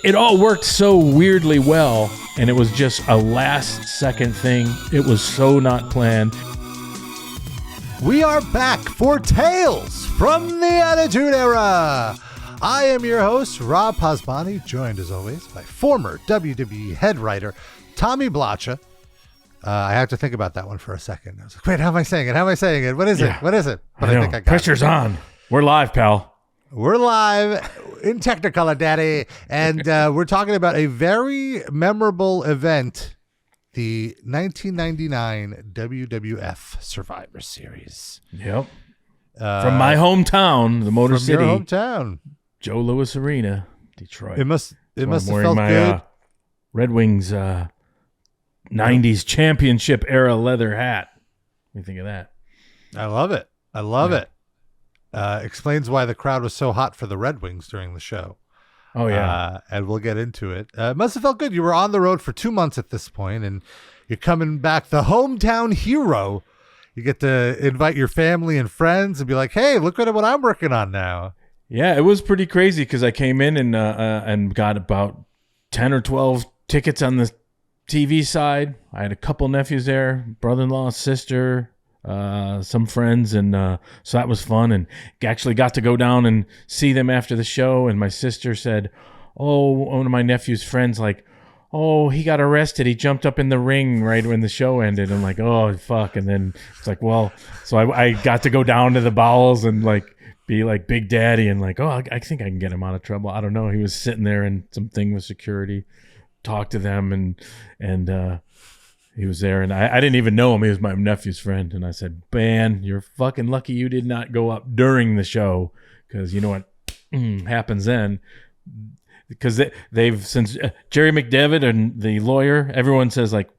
it all worked so weirdly well, and it was just a last-second thing. It was so not planned. We are back for Tales from the Attitude Era. I am your host, Rob Pasbani, joined as always by former WWE head writer Tommy Blacha. I have to think about that one for a second. I was like, wait, how am I saying it? What is it? What is it? But I think I got Pressure's on. We're live, pal. We're live in Technicolor, Daddy. And we're talking about a very memorable event, the 1999 WWF Survivor Series. Yep. From my hometown, the Motor City. From your hometown. Joe Louis Arena, Detroit. It must have felt good. My Red Wings 90s championship era leather hat. What do you think of that? I love it. Explains why the crowd was so hot for the Red Wings during the show. Oh, yeah. And we'll get into it. It must have felt good. You were on the road for 2 months at this point, and you're coming back the hometown hero. You get to invite your family and friends and be like, hey, look at what I'm working on now. Yeah, it was pretty crazy because I came in and got about 10 or 12 tickets on the TV side. I had a couple nephews there, brother-in-law, sister, some friends, and so that was fun. And actually got to go down and see them after the show. And my sister said, oh, one of my nephew's friends, like, oh, he got arrested. He jumped up in the ring right when the show ended. I'm like, oh, fuck. And then it's like, well, so I got to go down to the bowels and like be like Big Daddy and like, oh, I think I can get him out of trouble. I don't know. He was sitting there and something with security, talked to them, and he was there. And I didn't even know him. He was my nephew's friend. And I said, man, you're fucking lucky you did not go up during the show, because you know what happens then. Because they've since Jerry McDevitt and the lawyer, everyone says like,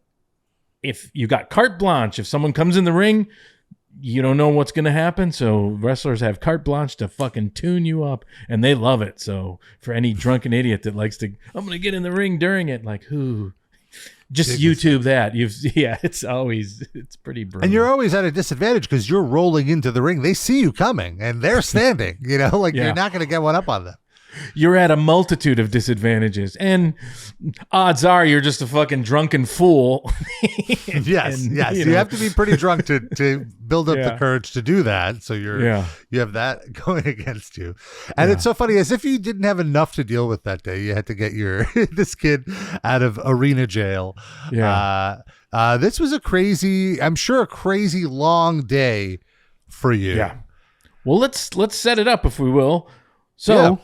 if you got carte blanche, if someone comes in the ring, you don't know what's going to happen. So wrestlers have carte blanche to fucking tune you up, and they love it. So for any drunken idiot that likes to, I'm going to get in the ring during it, like who? Just YouTube that. It's pretty brutal. And you're always at a disadvantage because you're rolling into the ring. They see you coming and they're standing, you're not going to get one up on them. You're at a multitude of disadvantages, and odds are you're just a fucking drunken fool. Yes. You have to be pretty drunk to build up the courage to do that. So you have that going against you. And it's so funny, as if you didn't have enough to deal with that day, you had to get this kid out of arena jail. Yeah. This was a crazy long day for you. Yeah. Well, let's set it up, if we will. So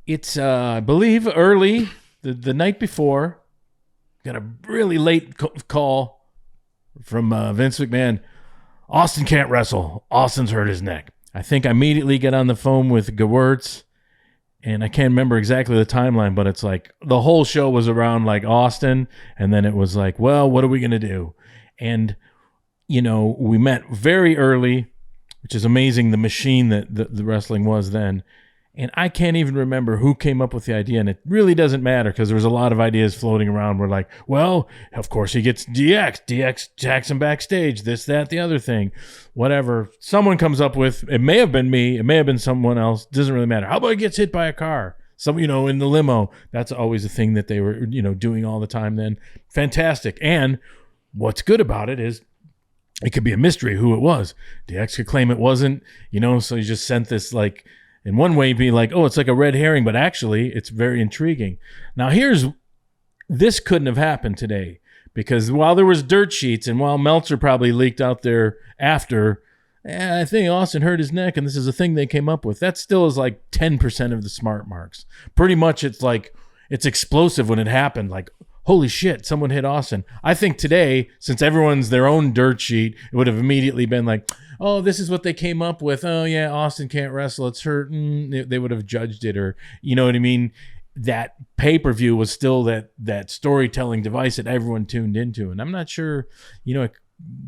it's, I believe, early, the night before. Got a really late call from Vince McMahon. Austin can't wrestle. Austin's hurt his neck. I think I immediately get on the phone with Gewurz, and I can't remember exactly the timeline, but it's like the whole show was around like Austin, and then it was like, well, what are we going to do? And, we met very early, which is amazing, the machine that the wrestling was then. And I can't even remember who came up with the idea, and it really doesn't matter because there was a lot of ideas floating around. We're like, well, of course he gets DX. DX jacks him backstage, this, that, the other thing, whatever. Someone comes up with, it may have been me, it may have been someone else, doesn't really matter. How about he gets hit by a car? Some, in the limo. That's always a thing that they were, doing all the time then. Fantastic. And what's good about it is it could be a mystery who it was. DX could claim it wasn't, so he just sent this like, in one way, be like, oh, it's like a red herring, but actually, it's very intriguing. Now, this couldn't have happened today, because while there was dirt sheets and while Meltzer probably leaked out there after, I think Austin hurt his neck, and this is a thing they came up with, that still is like 10% of the smart marks. Pretty much, it's like, it's explosive when it happened, like, holy shit, someone hit Austin. I think today, since everyone's their own dirt sheet, it would have immediately been like, oh, this is what they came up with. Oh, yeah, Austin can't wrestle. It's hurt. They would have judged it, or, you know what I mean? That pay-per-view was still that storytelling device that everyone tuned into. And I'm not sure,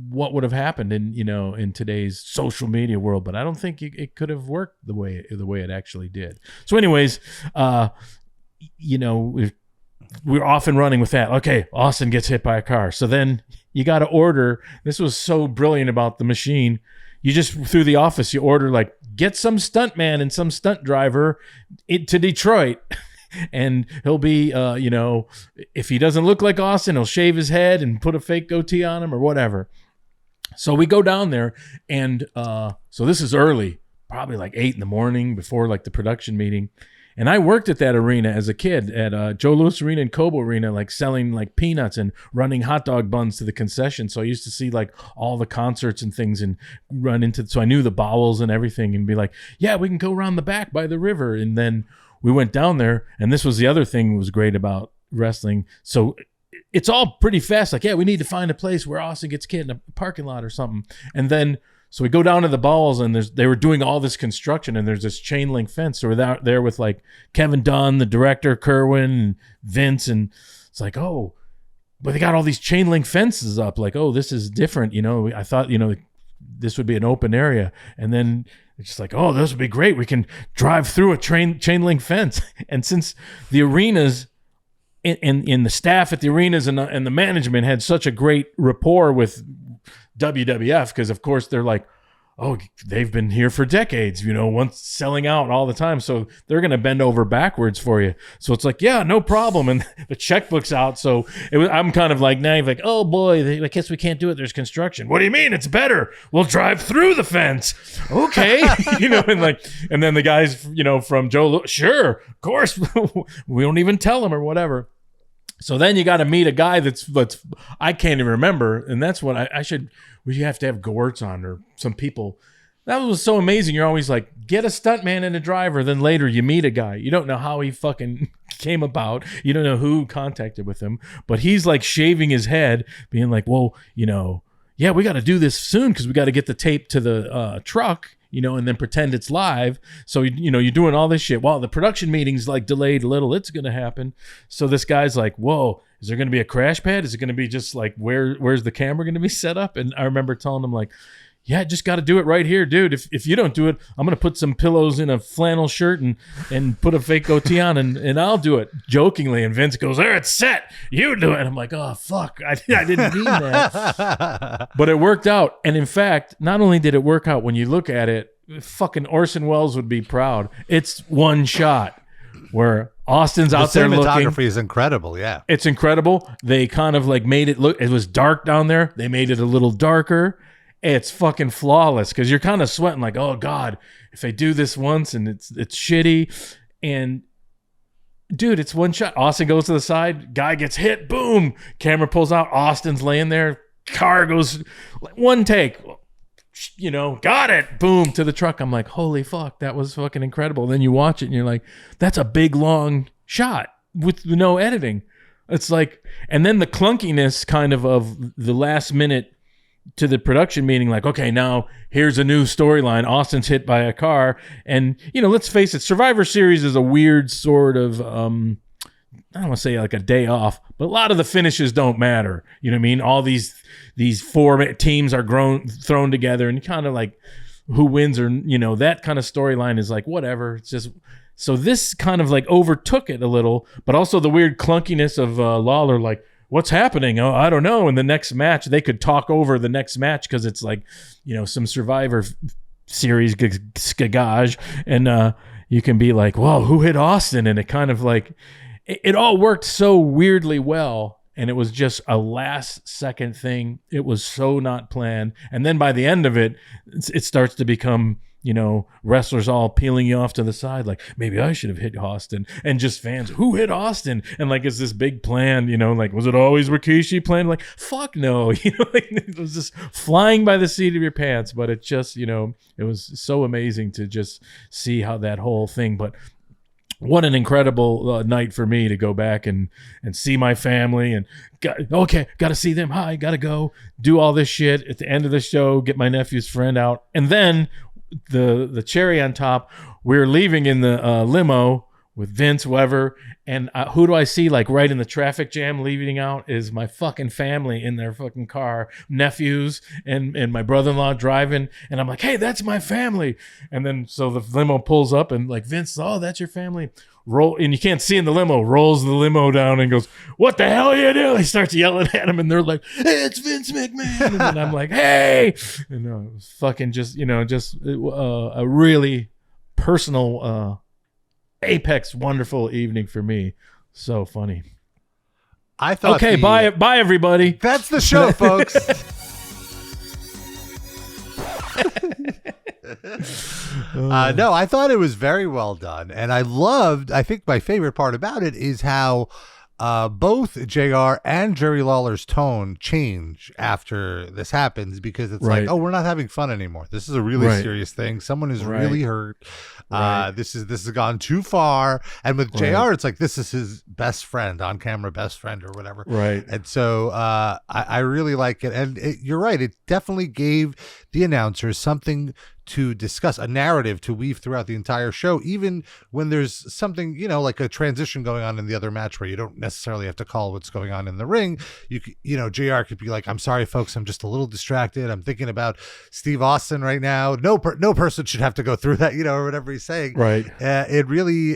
what would have happened in today's social media world, but I don't think it could have worked the way it actually did. So anyways, we're off and running with that. Okay, Austin gets hit by a car. So then you got to order. This was so brilliant about the machine. You just, through the office, you order like, get some stuntman and some stunt driver to Detroit. and he'll be, if he doesn't look like Austin, he'll shave his head and put a fake goatee on him or whatever. So we go down there, and so this is early, probably like 8 a.m. before like the production meeting. And I worked at that arena as a kid at Joe Louis Arena and Cobo Arena, like selling like peanuts and running hot dog buns to the concession. So I used to see like all the concerts and things and run into, so I knew the bowels and everything and be like, yeah, we can go around the back by the river. And then we went down there, and this was the other thing that was great about wrestling. So it's all pretty fast. Like, yeah, we need to find a place where Austin gets killed in a parking lot or something. And then, so we go down to the bowels, and they were doing all this construction, and there's this chain link fence. So we're there with like Kevin Dunn, the director, Kerwin, and Vince, and it's like, oh, but they got all these chain link fences up. Like, oh, this is different. I thought, this would be an open area, and then it's just like, oh, this would be great. We can drive through a chain link fence. And since the arenas and the staff at the arenas and the management had such a great rapport with WWF, because of course they're like, oh, they've been here for decades, once selling out all the time, so they're going to bend over backwards for you. So it's like, yeah, no problem. And the checkbook's out, so I'm kind of like naive, like, oh boy, I guess we can't do it, there's construction. What do you mean? It's better, we'll drive through the fence. Okay. And then the guys from Joe, sure, of course. We don't even tell them or whatever. So then you got to meet a guy that's I can't even remember, and that's what we have to have Gortz on or some people. That was so amazing. You're always like, get a stuntman and a driver. Then later you meet a guy. You don't know how he fucking came about. You don't know who contacted with him, but he's like shaving his head, being like, well, yeah, we got to do this soon because we got to get the tape to the truck. And then pretend it's live. So, you're doing all this shit. Well, the production meeting's like delayed a little. It's going to happen. So this guy's like, whoa, is there going to be a crash pad? Is it going to be just like, where's the camera going to be set up? And I remember telling him like, yeah, just got to do it right here, dude. If you don't do it, I'm going to put some pillows in a flannel shirt and put a fake goatee on and I'll do it, jokingly. And Vince goes, there, it's set. You do it. And I'm like, oh, fuck. I didn't mean that. But it worked out. And in fact, not only did it work out, when you look at it, fucking Orson Welles would be proud. It's one shot where Austin's out there looking. The cinematography is incredible, yeah. It's incredible. They kind of like made it look, it was dark down there. They made it a little darker. It's fucking flawless because you're kind of sweating like, oh God, if they do this once and it's shitty. And dude, it's one shot. Austin goes to the side, guy gets hit, boom, camera pulls out, Austin's laying there, car goes, one take, got it, boom, to the truck. I'm like, holy fuck, that was fucking incredible. Then you watch it and you're like, that's a big long shot with no editing. It's like, and then the clunkiness kind of the last minute to the production meeting, like, okay, now here's a new storyline. Austin's hit by a car. And, let's face it, Survivor Series is a weird sort of, I don't want to say like a day off, but a lot of the finishes don't matter. You know what I mean? All these four teams are thrown together and kind of like who wins or, that kind of storyline is like, whatever. It's just, so this kind of like overtook it a little, but also the weird clunkiness of Lawler, like, what's happening? Oh, I don't know. In the next match, they could talk over the next match because it's like, some Survivor Series skagage. And you can be like, whoa, who hit Austin? And it kind of like, it all worked so weirdly well. And it was just a last second thing. It was so not planned. And then by the end of it, it starts to become, wrestlers all peeling you off to the side, like, maybe I should have hit Austin, and just fans, who hit Austin? And like, it's this big plan, like, was it always Rikishi playing? Like, fuck no, like, it was just flying by the seat of your pants. But it just, it was so amazing to just see how that whole thing, but what an incredible night for me to go back and see my family and got to see them. Hi, got to go do all this shit at the end of the show, get my nephew's friend out. And then the cherry on top, we're leaving in the limo with Vince, Weber, and who do I see like right in the traffic jam leaving out is my fucking family in their fucking car, nephews and my brother-in-law driving, and I'm like, hey, that's my family. And then so the limo pulls up and like, Vince, oh, that's your family. Roll, and you can't see in the limo, rolls the limo down and goes, what the hell are you doing? He starts yelling at him and they're like, hey, it's Vince McMahon. And then I'm like, hey, and it was fucking just, a really personal apex wonderful evening for me. So funny. I thought. Okay, bye everybody. That's the show, folks. No, I thought it was very well done, and I think my favorite part about it is how both JR and Jerry Lawler's tone change after this happens, because it's like, oh, we're not having fun anymore. This is a really serious thing. Someone is really hurt. This has gone too far. And with JR, it's like, this is his best friend, on camera best friend or whatever. Right. And so I really like it. And you're right. It definitely gave the announcers something to discuss, a narrative to weave throughout the entire show, even when there's something, like a transition going on in the other match where you don't necessarily have to call what's going on in the ring. JR could be like, I'm sorry, folks, I'm just a little distracted. I'm thinking about Steve Austin right now. No person should have to go through that, or whatever he's saying. Right. It really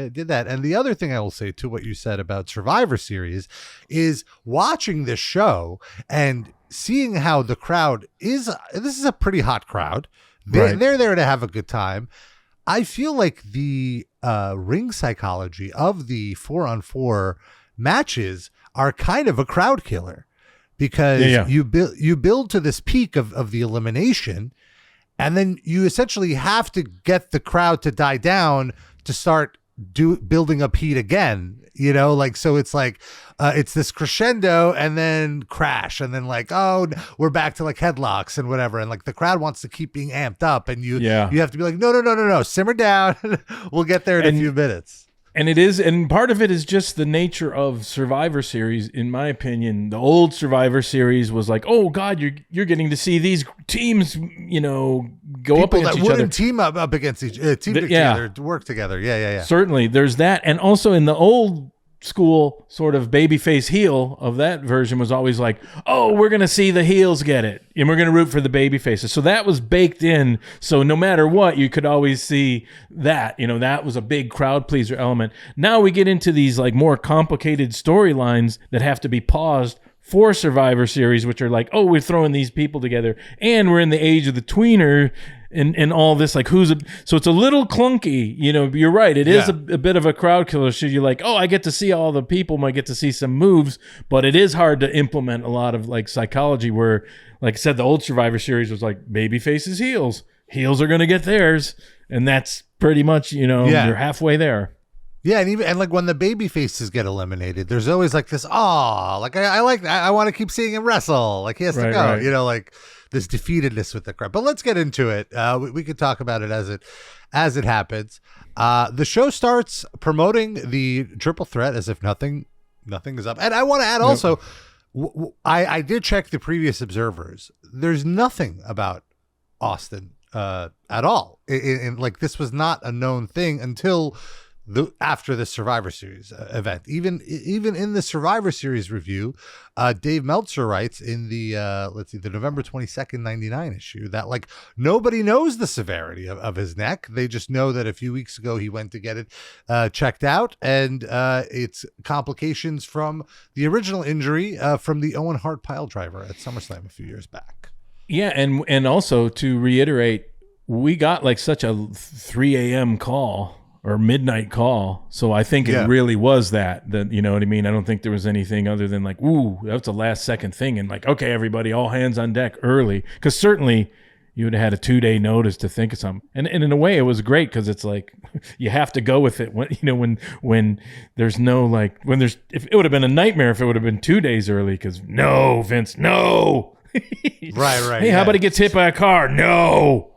did that. And the other thing I will say to what you said about Survivor Series is watching this show and seeing how the crowd this is a pretty hot crowd. They're there to have a good time. I feel like the ring psychology of the 4-on-4 matches are kind of a crowd killer, because you build to this peak of the elimination, and then you essentially have to get the crowd to die down to start building up heat again, so it's like it's this crescendo and then crash, and then we're back to headlocks and whatever, and the crowd wants to keep being amped up, and you have to be like, no, simmer down. We'll get there in a few minutes. And part of it is just the nature of Survivor Series. In my opinion, the old Survivor Series was like, oh God, you're getting to see these teams, go up against each other. Wouldn't team up against together, to work together. Yeah. Certainly, there's that, and also in the old school sort of babyface heel of that version was always like, oh, we're going to see the heels get it, and we're going to root for the baby faces. So that was baked in. So no matter what, you could always see that, that was a big crowd pleaser element. Now we get into these more complicated storylines that have to be paused for Survivor Series, which are like, oh, we're throwing these people together, and we're in the age of the tweener, and all this, so it's a little clunky. You're right, it is a bit of a crowd killer. So you're like, oh, I get to see all the people, might get to see some moves, but it is hard to implement a lot of psychology where, like I said, the old Survivor Series was like baby faces, heels are going to get theirs, and that's pretty much, you're halfway there. Yeah, and when the baby faces get eliminated, there's always this, I want to keep seeing him wrestle. He has to go, this defeatedness with the crowd. But let's get into it. We could talk about it as it happens. The show starts promoting the triple threat as if nothing is up. And I want to add also, I did check the previous observers. There's nothing about Austin at all. This was not a known thing until after the Survivor Series event. Even in the Survivor Series review, Dave Meltzer writes in the the November 22nd 99 issue that nobody knows the severity of his neck. They just know that a few weeks ago he went to get it checked out, and it's complications from the original injury from the Owen Hart pile driver at SummerSlam a few years back. Yeah, and also to reiterate, we got such a 3 a.m. call or midnight call. So I think it really was that, you know what I mean? I don't think there was anything other than ooh, that's a last second thing. And okay, everybody, all hands on deck early. Because certainly you would have had a 2-day notice to think of something. And in a way it was great, because it's you have to go with it when there's no if it would have been a nightmare if it would have been 2 days early, because no, Vince, no. Right. Hey, how about he gets hit by a car? No.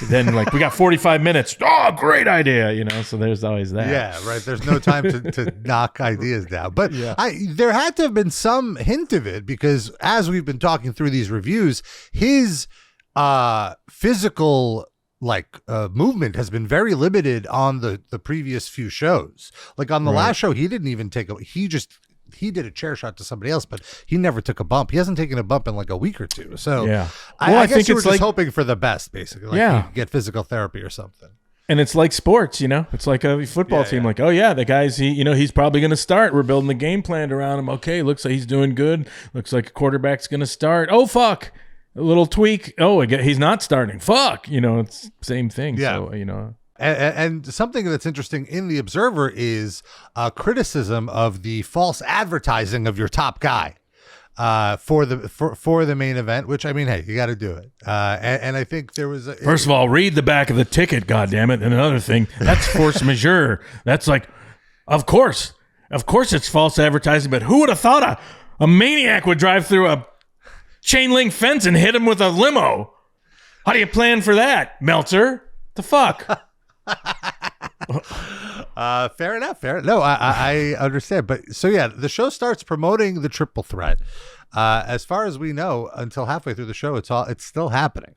Then we got 45 minutes. Oh, great idea, so there's always that. Yeah, right. There's no time to knock ideas down. But there had to have been some hint of it, because as we've been talking through these reviews, his physical movement has been very limited on the previous few shows. On the last show, he didn't even he did a chair shot to somebody else, but he never took a bump. He hasn't taken a bump in a week or two. So I guess you were just hoping for the best, basically. Get physical therapy or something. And it's like sports, It's like a football team. Oh yeah, the guy's he's probably going to start. We're building the game plan around him. Okay, looks like he's doing good. Looks like a quarterback's going to start. Oh fuck, a little tweak. Oh, he's not starting. Fuck, it's same thing. Yeah. So And something that's interesting in The Observer is criticism of the false advertising of your top guy for the main event, which, I mean, hey, you got to do it. And I think there was first of all, read the back of the ticket, goddammit. And another thing, that's force majeure. That's like, of course it's false advertising, but who would have thought a maniac would drive through a chain link fence and hit him with a limo? How do you plan for that, Meltzer? The fuck? Fair enough. No, I understand. But so yeah, the show starts promoting the triple threat. As far as we know, until halfway through the show, it's still happening.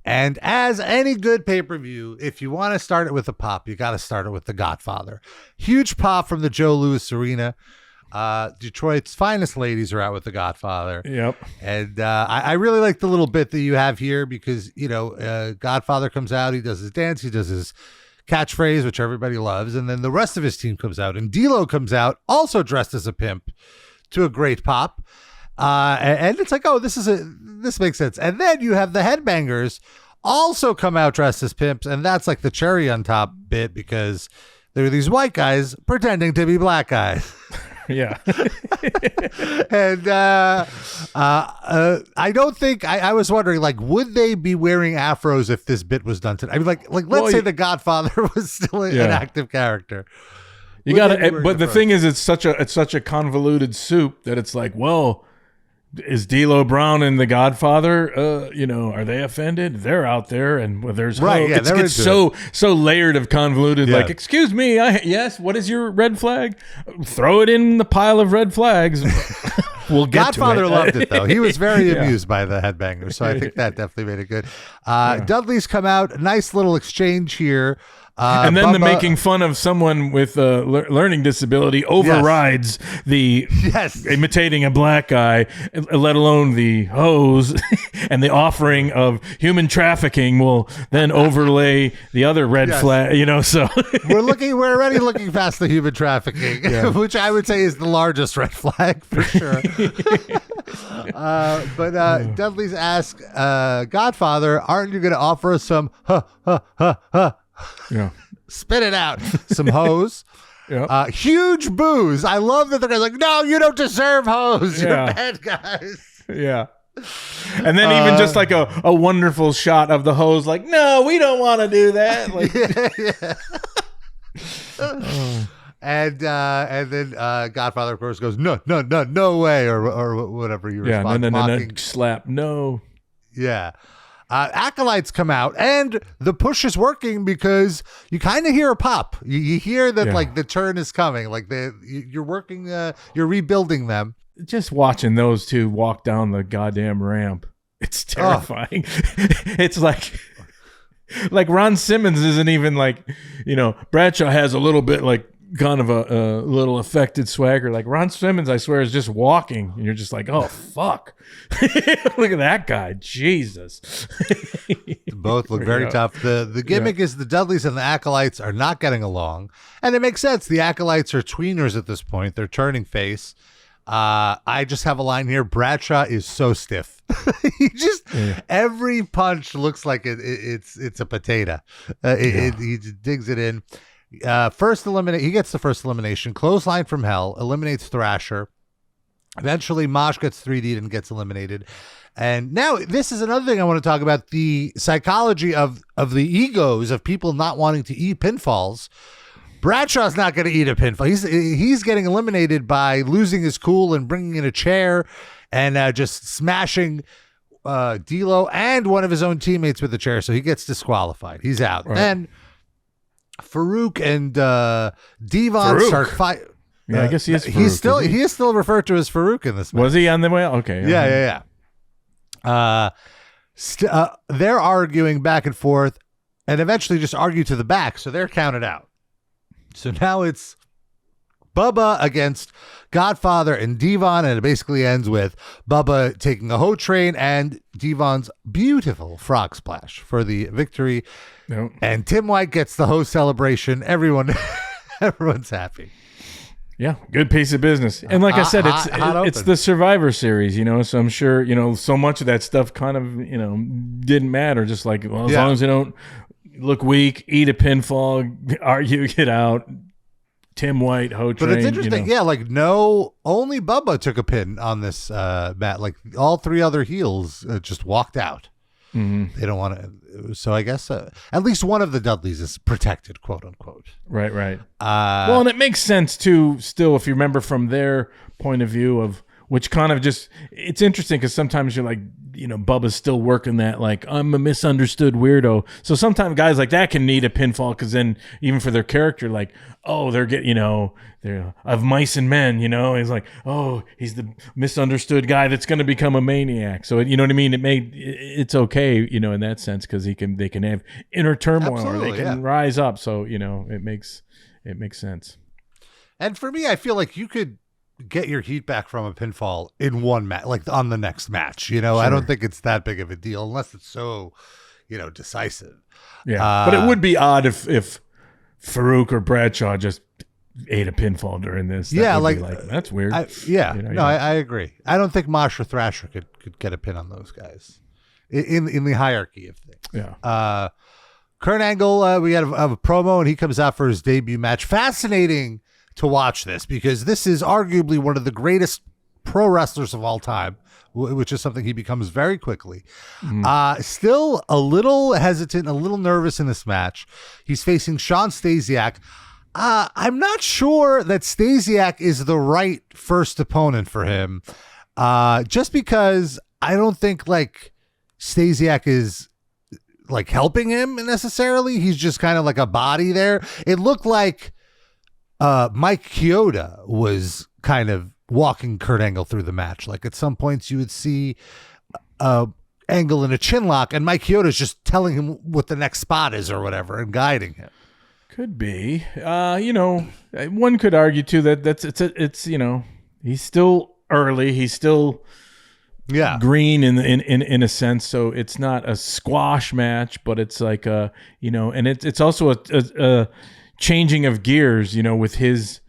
And as any good pay-per-view, if you want to start it with a pop, you got to start it with The Godfather. Huge pop from the Joe Louis Arena. Detroit's finest ladies are out with The Godfather. Yep. And I really like the little bit that you have here because, Godfather comes out, he does his dance, he does his catchphrase, which everybody loves, and then the rest of his team comes out. And D'Lo comes out, also dressed as a pimp, to a great pop. And it's like, oh, this makes sense. And then you have the Headbangers also come out dressed as pimps, and that's like the cherry on top bit because there are these white guys pretending to be black guys. Yeah. And I don't think I was wondering, like, would they be wearing afros if this bit was done today? I mean, like let's say the Godfather was still an active character. You got to, but the thing is, it's such a convoluted soup that it's like, well, is D'Lo Brown and the Godfather, are they offended? They're out there, and there's right. Yeah, it's so layered of convoluted. Yeah. Like, excuse me, yes. What is your red flag? Throw it in the pile of red flags. We'll get Godfather to it. Loved it though. He was very amused by the Headbangers, so I think that definitely made it good. Dudley's come out. Nice little exchange here. And then Bubba, the making fun of someone with a learning disability overrides the imitating a black guy, let alone the hose, and the offering of human trafficking will then overlay the other red flag. So we're already looking past the human trafficking, which I would say is the largest red flag for sure. But Dudley's asked Godfather, "Aren't you going to offer us some Yeah, spit it out, some hose?" Yep. Huge boos. I love that the guy's like, "No, you don't deserve hose. You're bad guys." Yeah. And then even just like a wonderful shot of the hose, like, no, we don't want to do that. Like, And then Godfather, of course, goes, no way, or whatever you respond. No, slap, no. Yeah. Acolytes come out, and the push is working because you kind of hear a pop. You hear that like the turn is coming. Like you're working, you're rebuilding them. Just watching those two walk down the goddamn ramp, it's terrifying. It's like Ron Simmons isn't even like, Bradshaw has a little bit like kind of a little affected swagger. Like Ron Simmons, I swear, is just walking, and you're just like, oh fuck. Look at that guy, Jesus. Both look very tough. The gimmick is the Dudleys and the Acolytes are not getting along, and it makes sense. The Acolytes are tweeners at this point. They're turning face. I just have a line here. Bradshaw is so stiff. He just every punch looks like it's a potato. He just digs it in. He gets the first elimination. Clothesline from Hell eliminates Thrasher. Eventually, Mosh gets 3D'd and gets eliminated. And now this is another thing I want to talk about: the psychology of the egos of people not wanting to eat pinfalls. Bradshaw's not going to eat a pinfall. He's getting eliminated by losing his cool and bringing in a chair and just smashing D'Lo and one of his own teammates with the chair. So he gets disqualified. He's out. Right. Then Farouk and Devon start fighting. Yeah, I guess he is. He is still referred to as Farouk in this match. Was he on the way? Okay. Yeah. They're arguing back and forth, and eventually just argue to the back, so they're counted out. So now it's Bubba against Godfather and Devon, and it basically ends with Bubba taking a hoe train and Devon's beautiful frog splash for the victory. Nope. And Tim White gets the hoe celebration. Everyone's happy. Yeah, good piece of business. And like I said, it's the Survivor Series, so I'm sure, so much of that stuff kind of, didn't matter. Just like, well, as long as they don't look weak, eat a pinfall, argue, get out. Tim White, Ho Train. But it's interesting, like only Bubba took a pin on this match. Like all three other heels just walked out. Mm-hmm. They don't want to. So I guess at least one of the Dudleys is protected, quote unquote. Right. Well, and it makes sense too. Still, if you remember from their point of view of which kind of just, it's interesting because sometimes you're like, Bubba's still working that, like, I'm a misunderstood weirdo. So sometimes guys like that can need a pinfall because then even for their character, like, oh, they're getting, they're of mice and men, he's like, oh, he's the misunderstood guy that's going to become a maniac. So, you know what I mean? It's okay, in that sense because they can have inner turmoil. Absolutely, or they can rise up. So, it makes sense. And for me, I feel like you could get your heat back from a pinfall in one match, like on the next match. Sure. I don't think it's that big of a deal unless it's so, decisive. Yeah, but it would be odd if Farouk or Bradshaw just ate a pinfall during this. That's weird. I agree. I don't think Mosh or Thrasher could get a pin on those guys in the hierarchy of things. Yeah. Kurt Angle, we have a promo and he comes out for his debut match. Fascinating to watch this because this is arguably one of the greatest pro wrestlers of all time, which is something he becomes very quickly. Still a little hesitant, a little nervous in this match. He's facing Sean Stasiak. I'm not sure that Stasiak is the right first opponent for him, just because I don't think like Stasiak is like helping him necessarily. He's just kind of like a body there. It looked like Mike Chioda was kind of walking Kurt Angle through the match. Like at some points you would see Angle in a chin lock and Mike Chioda's just telling him what the next spot is or whatever and guiding him. Could be. One could argue too that it's he's still early. He's still green in a sense. So it's not a squash match, but it's like and it's also a changing of gears, with his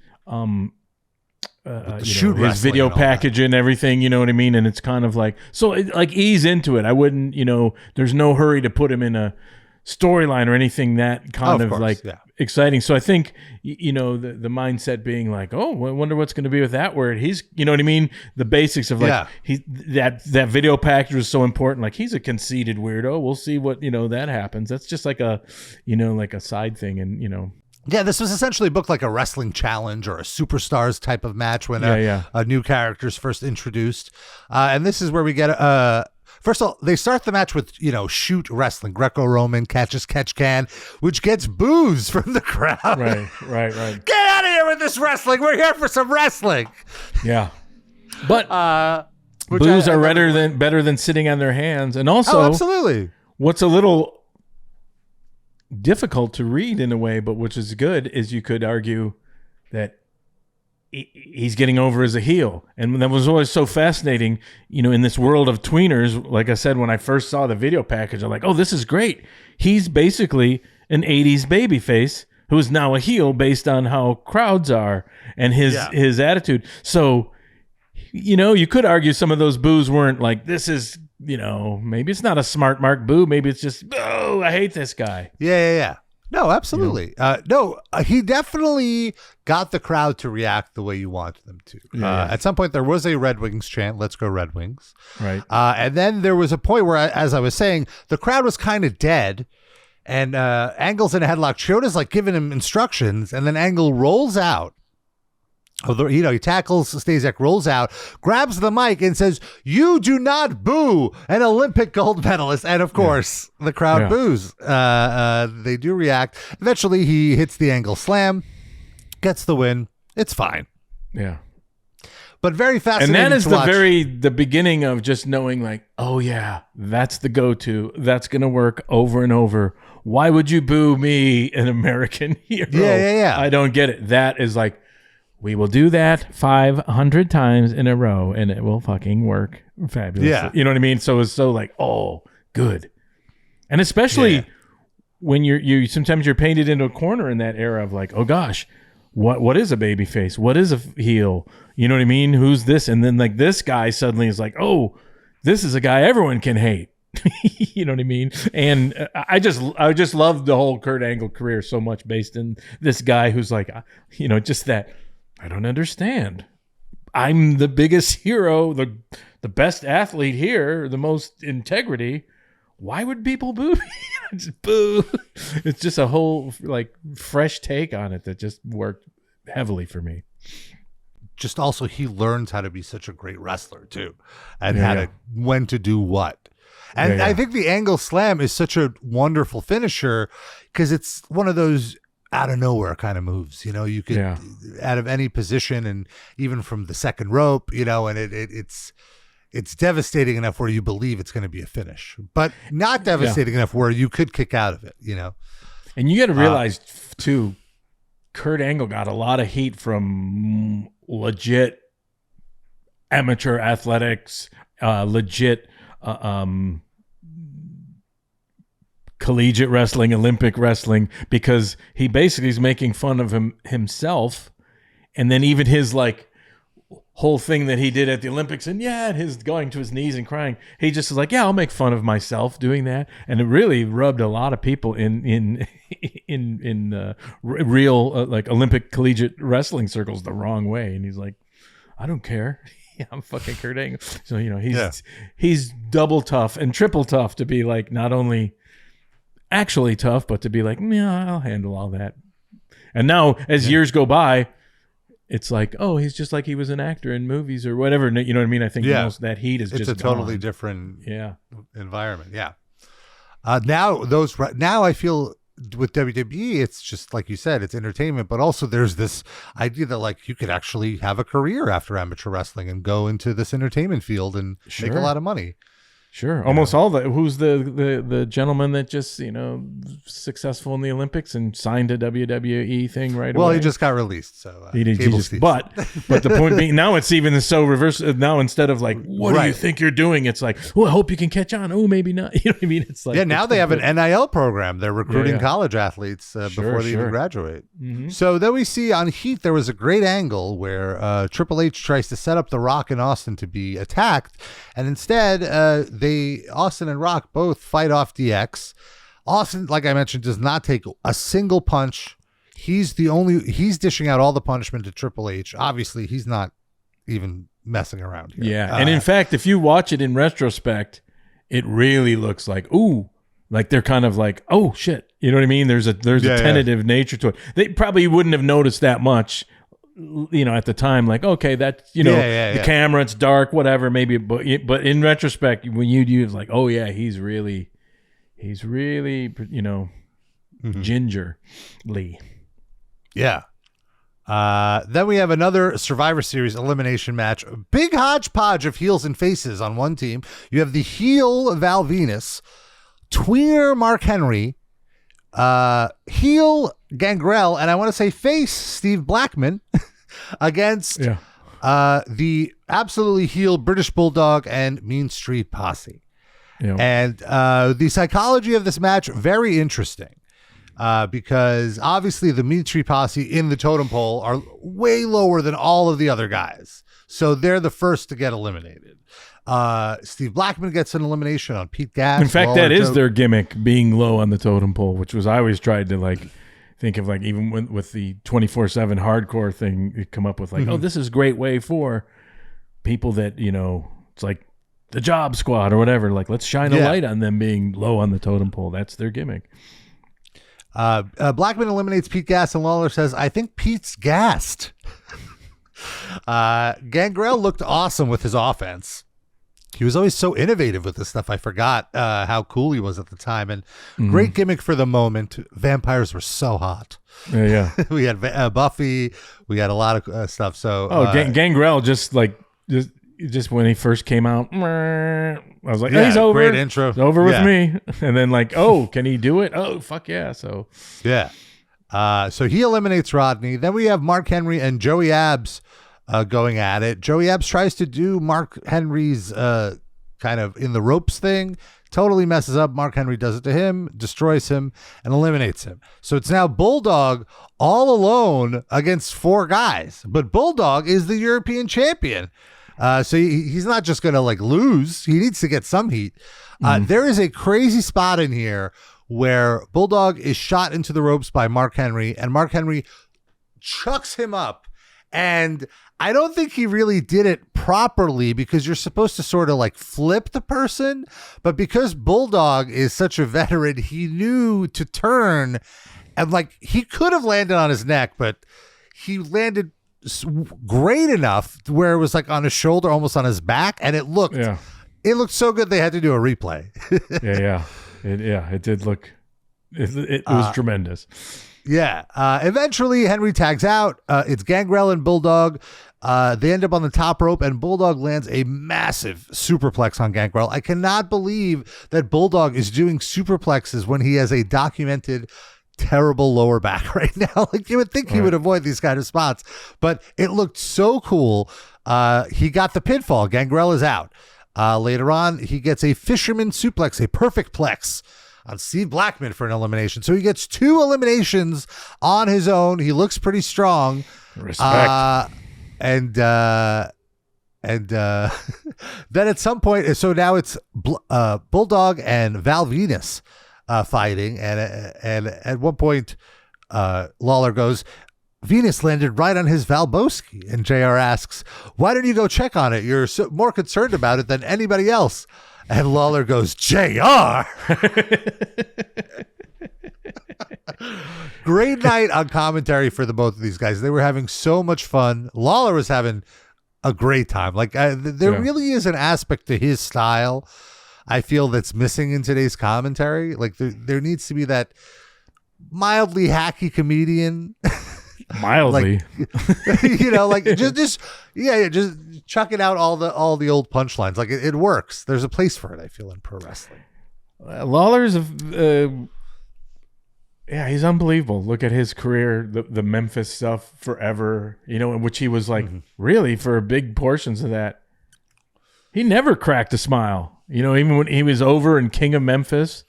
his video package and everything, you know what I mean? And it's kind of like, so ease into it. I wouldn't, there's no hurry to put him in a storyline or anything that kind of exciting. So I think, the mindset being like, oh, I wonder what's going to be with that word. He's, you know what I mean? The basics of that video package was so important. Like he's a conceited weirdo. We'll see what, that happens. That's just like a, like a side thing. And, yeah, this was essentially booked like a wrestling challenge or a superstars type of match when a new character is first introduced. And this is where we get first of all, they start the match with, shoot wrestling, Greco-Roman, catch as catch can, which gets boos from the crowd. Right. Get out of here with this wrestling. We're here for some wrestling. Yeah. But boos are better than sitting on their hands. And also, absolutely. What's a little difficult to read in a way, but which is good, is you could argue that he's getting over as a heel. And that was always so fascinating, in this world of tweeners. Like I said, when I first saw the video package, I'm like, oh, this is great. He's basically an 80s babyface who is now a heel based on how crowds are and his attitude. So, you could argue some of those boos weren't like, this is, maybe it's not a smart mark boo. Maybe it's just, oh, I hate this guy. Yeah. No, absolutely. He definitely got the crowd to react the way you want them to. At some point, there was a Red Wings chant, let's go Red Wings. Right. And then there was a point where, as I was saying, the crowd was kind of dead. And Angle's in a headlock. Chioda's like giving him instructions. And then Angle rolls out. He tackles Stasiak, rolls out, grabs the mic and says, "You do not boo an Olympic gold medalist." And of course, the crowd boos. They do react. Eventually, he hits the Angle slam, gets the win. It's fine. Yeah. But very fascinating. And that is the beginning of just knowing like, oh yeah, that's the go-to. That's going to work over and over. Why would you boo me, an American hero? Yeah. I don't get it. That is like, we will do that 500 times in a row and it will fucking work fabulous. Yeah. You know what I mean? So it's so like, oh, good. And especially when you sometimes you're painted into a corner in that era of like, oh gosh, what is a baby face? What is a heel? You know what I mean? Who's this? And then like this guy suddenly is like, oh, this is a guy everyone can hate. You know what I mean? And I just love the whole Kurt Angle career so much, based in this guy who's like, just that, I don't understand. I'm the biggest hero, the best athlete here, the most integrity. Why would people boo me? Just boo. It's just a whole like fresh take on it that just worked heavily for me. Just also, he learns how to be such a great wrestler too, and when to do what. And I think the Angle Slam is such a wonderful finisher because it's one of those out of nowhere kind of moves. You could out of any position, and even from the second rope, and it's devastating enough where you believe it's going to be a finish, but not devastating enough where you could kick out of it. And you got to realize too, Kurt Angle got a lot of heat from legit amateur athletics, legit collegiate wrestling, Olympic wrestling, because he basically is making fun of himself, and then even his like whole thing that he did at the Olympics, and his going to his knees and crying, he just is like, I'll make fun of myself doing that, and it really rubbed a lot of people in real like Olympic collegiate wrestling circles the wrong way, and he's like, I don't care. I'm fucking Kurt Angle. So he's double tough and triple tough to be like not only actually tough, but to be like, I'll handle all that. And now as years go by, it's like, he's just like he was an actor in movies or whatever. You know what I mean? I think that heat is just a totally different environment. Yeah. Now I feel with WWE, it's just like you said, it's entertainment, but also there's this idea that like you could actually have a career after amateur wrestling and go into this entertainment field and make a lot of money. Sure. Almost all who's the gentleman that just, successful in the Olympics and signed a WWE thing right away? Well, he just got released. So he just, but the point being, now it's even so reverse. Now instead of like, what do you think you're doing? It's like, I hope you can catch on. Oh, maybe not. You know what I mean? It's like, now they have an NIL program. They're recruiting college athletes before they even graduate. Mm-hmm. So then we see on Heat, there was a great angle where Triple H tries to set up The Rock and Austin to be attacked. And instead, Austin and Rock both fight off DX. Austin, like I mentioned, does not take a single punch. He's dishing out all the punishment to Triple H. Obviously, he's not even messing around here. Yeah. And in fact, if you watch it in retrospect, it really looks like, like they're kind of like, oh shit. You know what I mean? There's a tentative nature to it. They probably wouldn't have noticed that much, at the time, like, okay, that's, the camera, it's dark, whatever, maybe, but in retrospect, when you use like, oh yeah, he's really, gingerly. Yeah. Then we have another Survivor Series elimination match. Big hodgepodge of heels and faces on one team. You have the heel Val Venus, tweener Mark Henry, heel Gangrel, and I want to say face Steve Blackman against the absolutely heel British Bulldog and Mean Street Posse. Yeah. And the psychology of this match, very interesting, because obviously the Mean Street Posse in the totem pole are way lower than all of the other guys. So they're the first to get eliminated. Steve Blackman gets an elimination on Pete Gas. In fact, that is their gimmick, being low on the totem pole, which was, I always tried to like think of, like, even with the 24/7 hardcore thing, you come up with like, this is a great way for people that, it's like the Job Squad or whatever. Like, let's shine a light on them being low on the totem pole. That's their gimmick. Blackman eliminates Pete Gas, and Lawler says, I think Pete's gassed. Gangrel looked awesome with his offense. He was always so innovative with this stuff. I forgot how cool he was at the time. And great gimmick for the moment. Vampires were so hot. Yeah. We had Buffy. We had a lot of stuff. So Gangrel just when he first came out, I was like, he's over. Great intro. It's over with me. And then like, can he do it? Oh, fuck yeah. So yeah. So he eliminates Rodney. Then we have Mark Henry and Joey Abs going at it. Joey Abs tries to do Mark Henry's kind of in the ropes thing, totally messes up. Mark Henry does it to him, destroys him, and eliminates him. So it's now Bulldog all alone against four guys, but Bulldog is the European champion. So he's not just going to like lose. He needs to get some heat. There is a crazy spot in here where Bulldog is shot into the ropes by Mark Henry, and Mark Henry chucks him up. And I don't think he really did it properly, because you're supposed to sort of like flip the person. But because Bulldog is such a veteran, he knew to turn, and like he could have landed on his neck, but he landed great enough where it was like on his shoulder, almost on his back. And it looked so good they had to do a replay. It did look, it was tremendous. Yeah. Eventually, Henry tags out. It's Gangrel and Bulldog. They end up on the top rope, and Bulldog lands a massive superplex on Gangrel. I cannot believe that Bulldog is doing superplexes when he has a documented terrible lower back right now. Like, you would think he would avoid these kind of spots, but it looked so cool. He got the pinfall. Gangrel is out. Later on, he gets a fisherman suplex, a perfect plex on Steve Blackman for an elimination. So he gets 2 eliminations on his own. He looks pretty strong. Respect. And then at some point, so now it's Bulldog and Val Venus fighting. And at one point, Lawler goes, Venus landed right on his Valboski. And JR asks, why didn't you go check on it? You're more concerned about it than anybody else. And Lawler goes, JR. Great night on commentary for the both of these guys. They were having so much fun. Lawler was having a great time. Like there really is an aspect to his style I feel that's missing in today's commentary. Like there needs to be that mildly hacky comedian. Mildly. Like, just chucking out all the old punchlines. Like it works. There's a place for it, I feel, in pro wrestling. Lawler's he's unbelievable. Look at his career, the Memphis stuff forever, in which he was like really for big portions of that. He never cracked a smile, even when he was over in King of Memphis,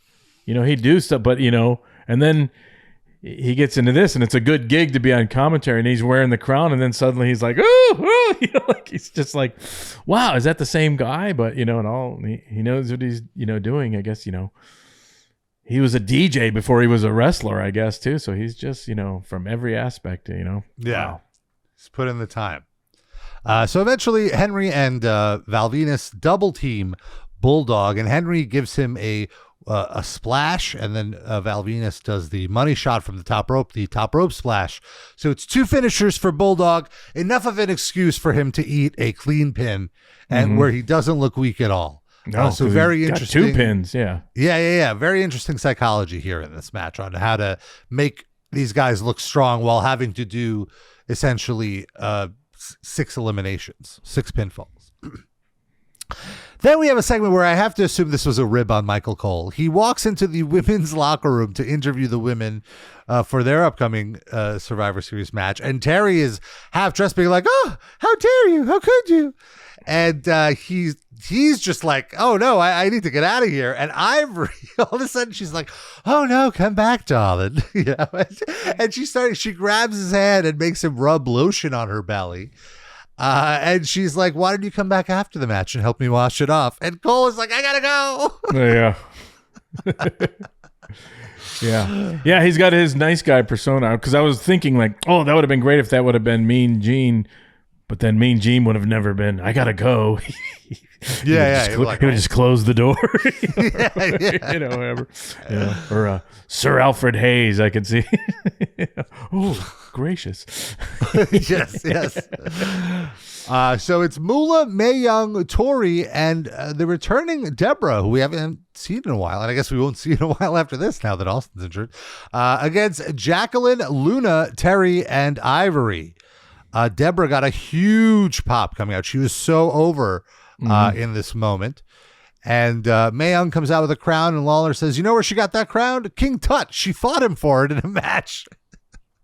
he'd do stuff, but and then he gets into this, and it's a good gig to be on commentary, and he's wearing the crown, and then suddenly he's like, oh, like he's just like, wow, is that the same guy? But and all he knows what he's doing. I guess he was a DJ before he was a wrestler, I guess too. So he's just from every aspect, Yeah, wow. He's put in the time. So eventually, Henry and Val Venus double team Bulldog, and Henry gives him a splash, and then Val Venus does the money shot from the top rope splash. So it's 2 finishers for Bulldog. Enough of an excuse for him to eat a clean pin, and where he doesn't look weak at all. No, so very interesting. Got 2 pins, yeah. Very interesting psychology here in this match on how to make these guys look strong while having to do essentially 6 eliminations, 6 pinfalls. Then we have a segment where I have to assume this was a rib on Michael Cole. He walks into the women's locker room to interview the women for their upcoming Survivor Series match. And Terry is half dressed being like, oh, how dare you? How could you? And he's just like, oh, no, I need to get out of here. And Ivory, all of a sudden, she's like, oh, no, come back, darling. And she grabs his hand and makes him rub lotion on her belly. And she's like, why don't you come back after the match and help me wash it off? And Cole is like, I gotta go. Yeah, he's got his nice guy persona, because I was thinking like, oh, that would have been great if that would have been Mean Gene, but then Mean Gene would have never been, I gotta go. He would just close the door. Whatever. Or Sir Alfred Hayes, I could see. Oh, gracious. Yes. So it's Moolah, Mae Young, Tori, and the returning Deborah, who we haven't seen in a while, and I guess we won't see in a while after this now that Austin's injured, against Jacqueline, Luna, Terry, and Ivory. Deborah got a huge pop coming out. She was so over in this moment. And Mae Young comes out with a crown, and Lawler says, you know where she got that crown? King Tut. She fought him for it in a match.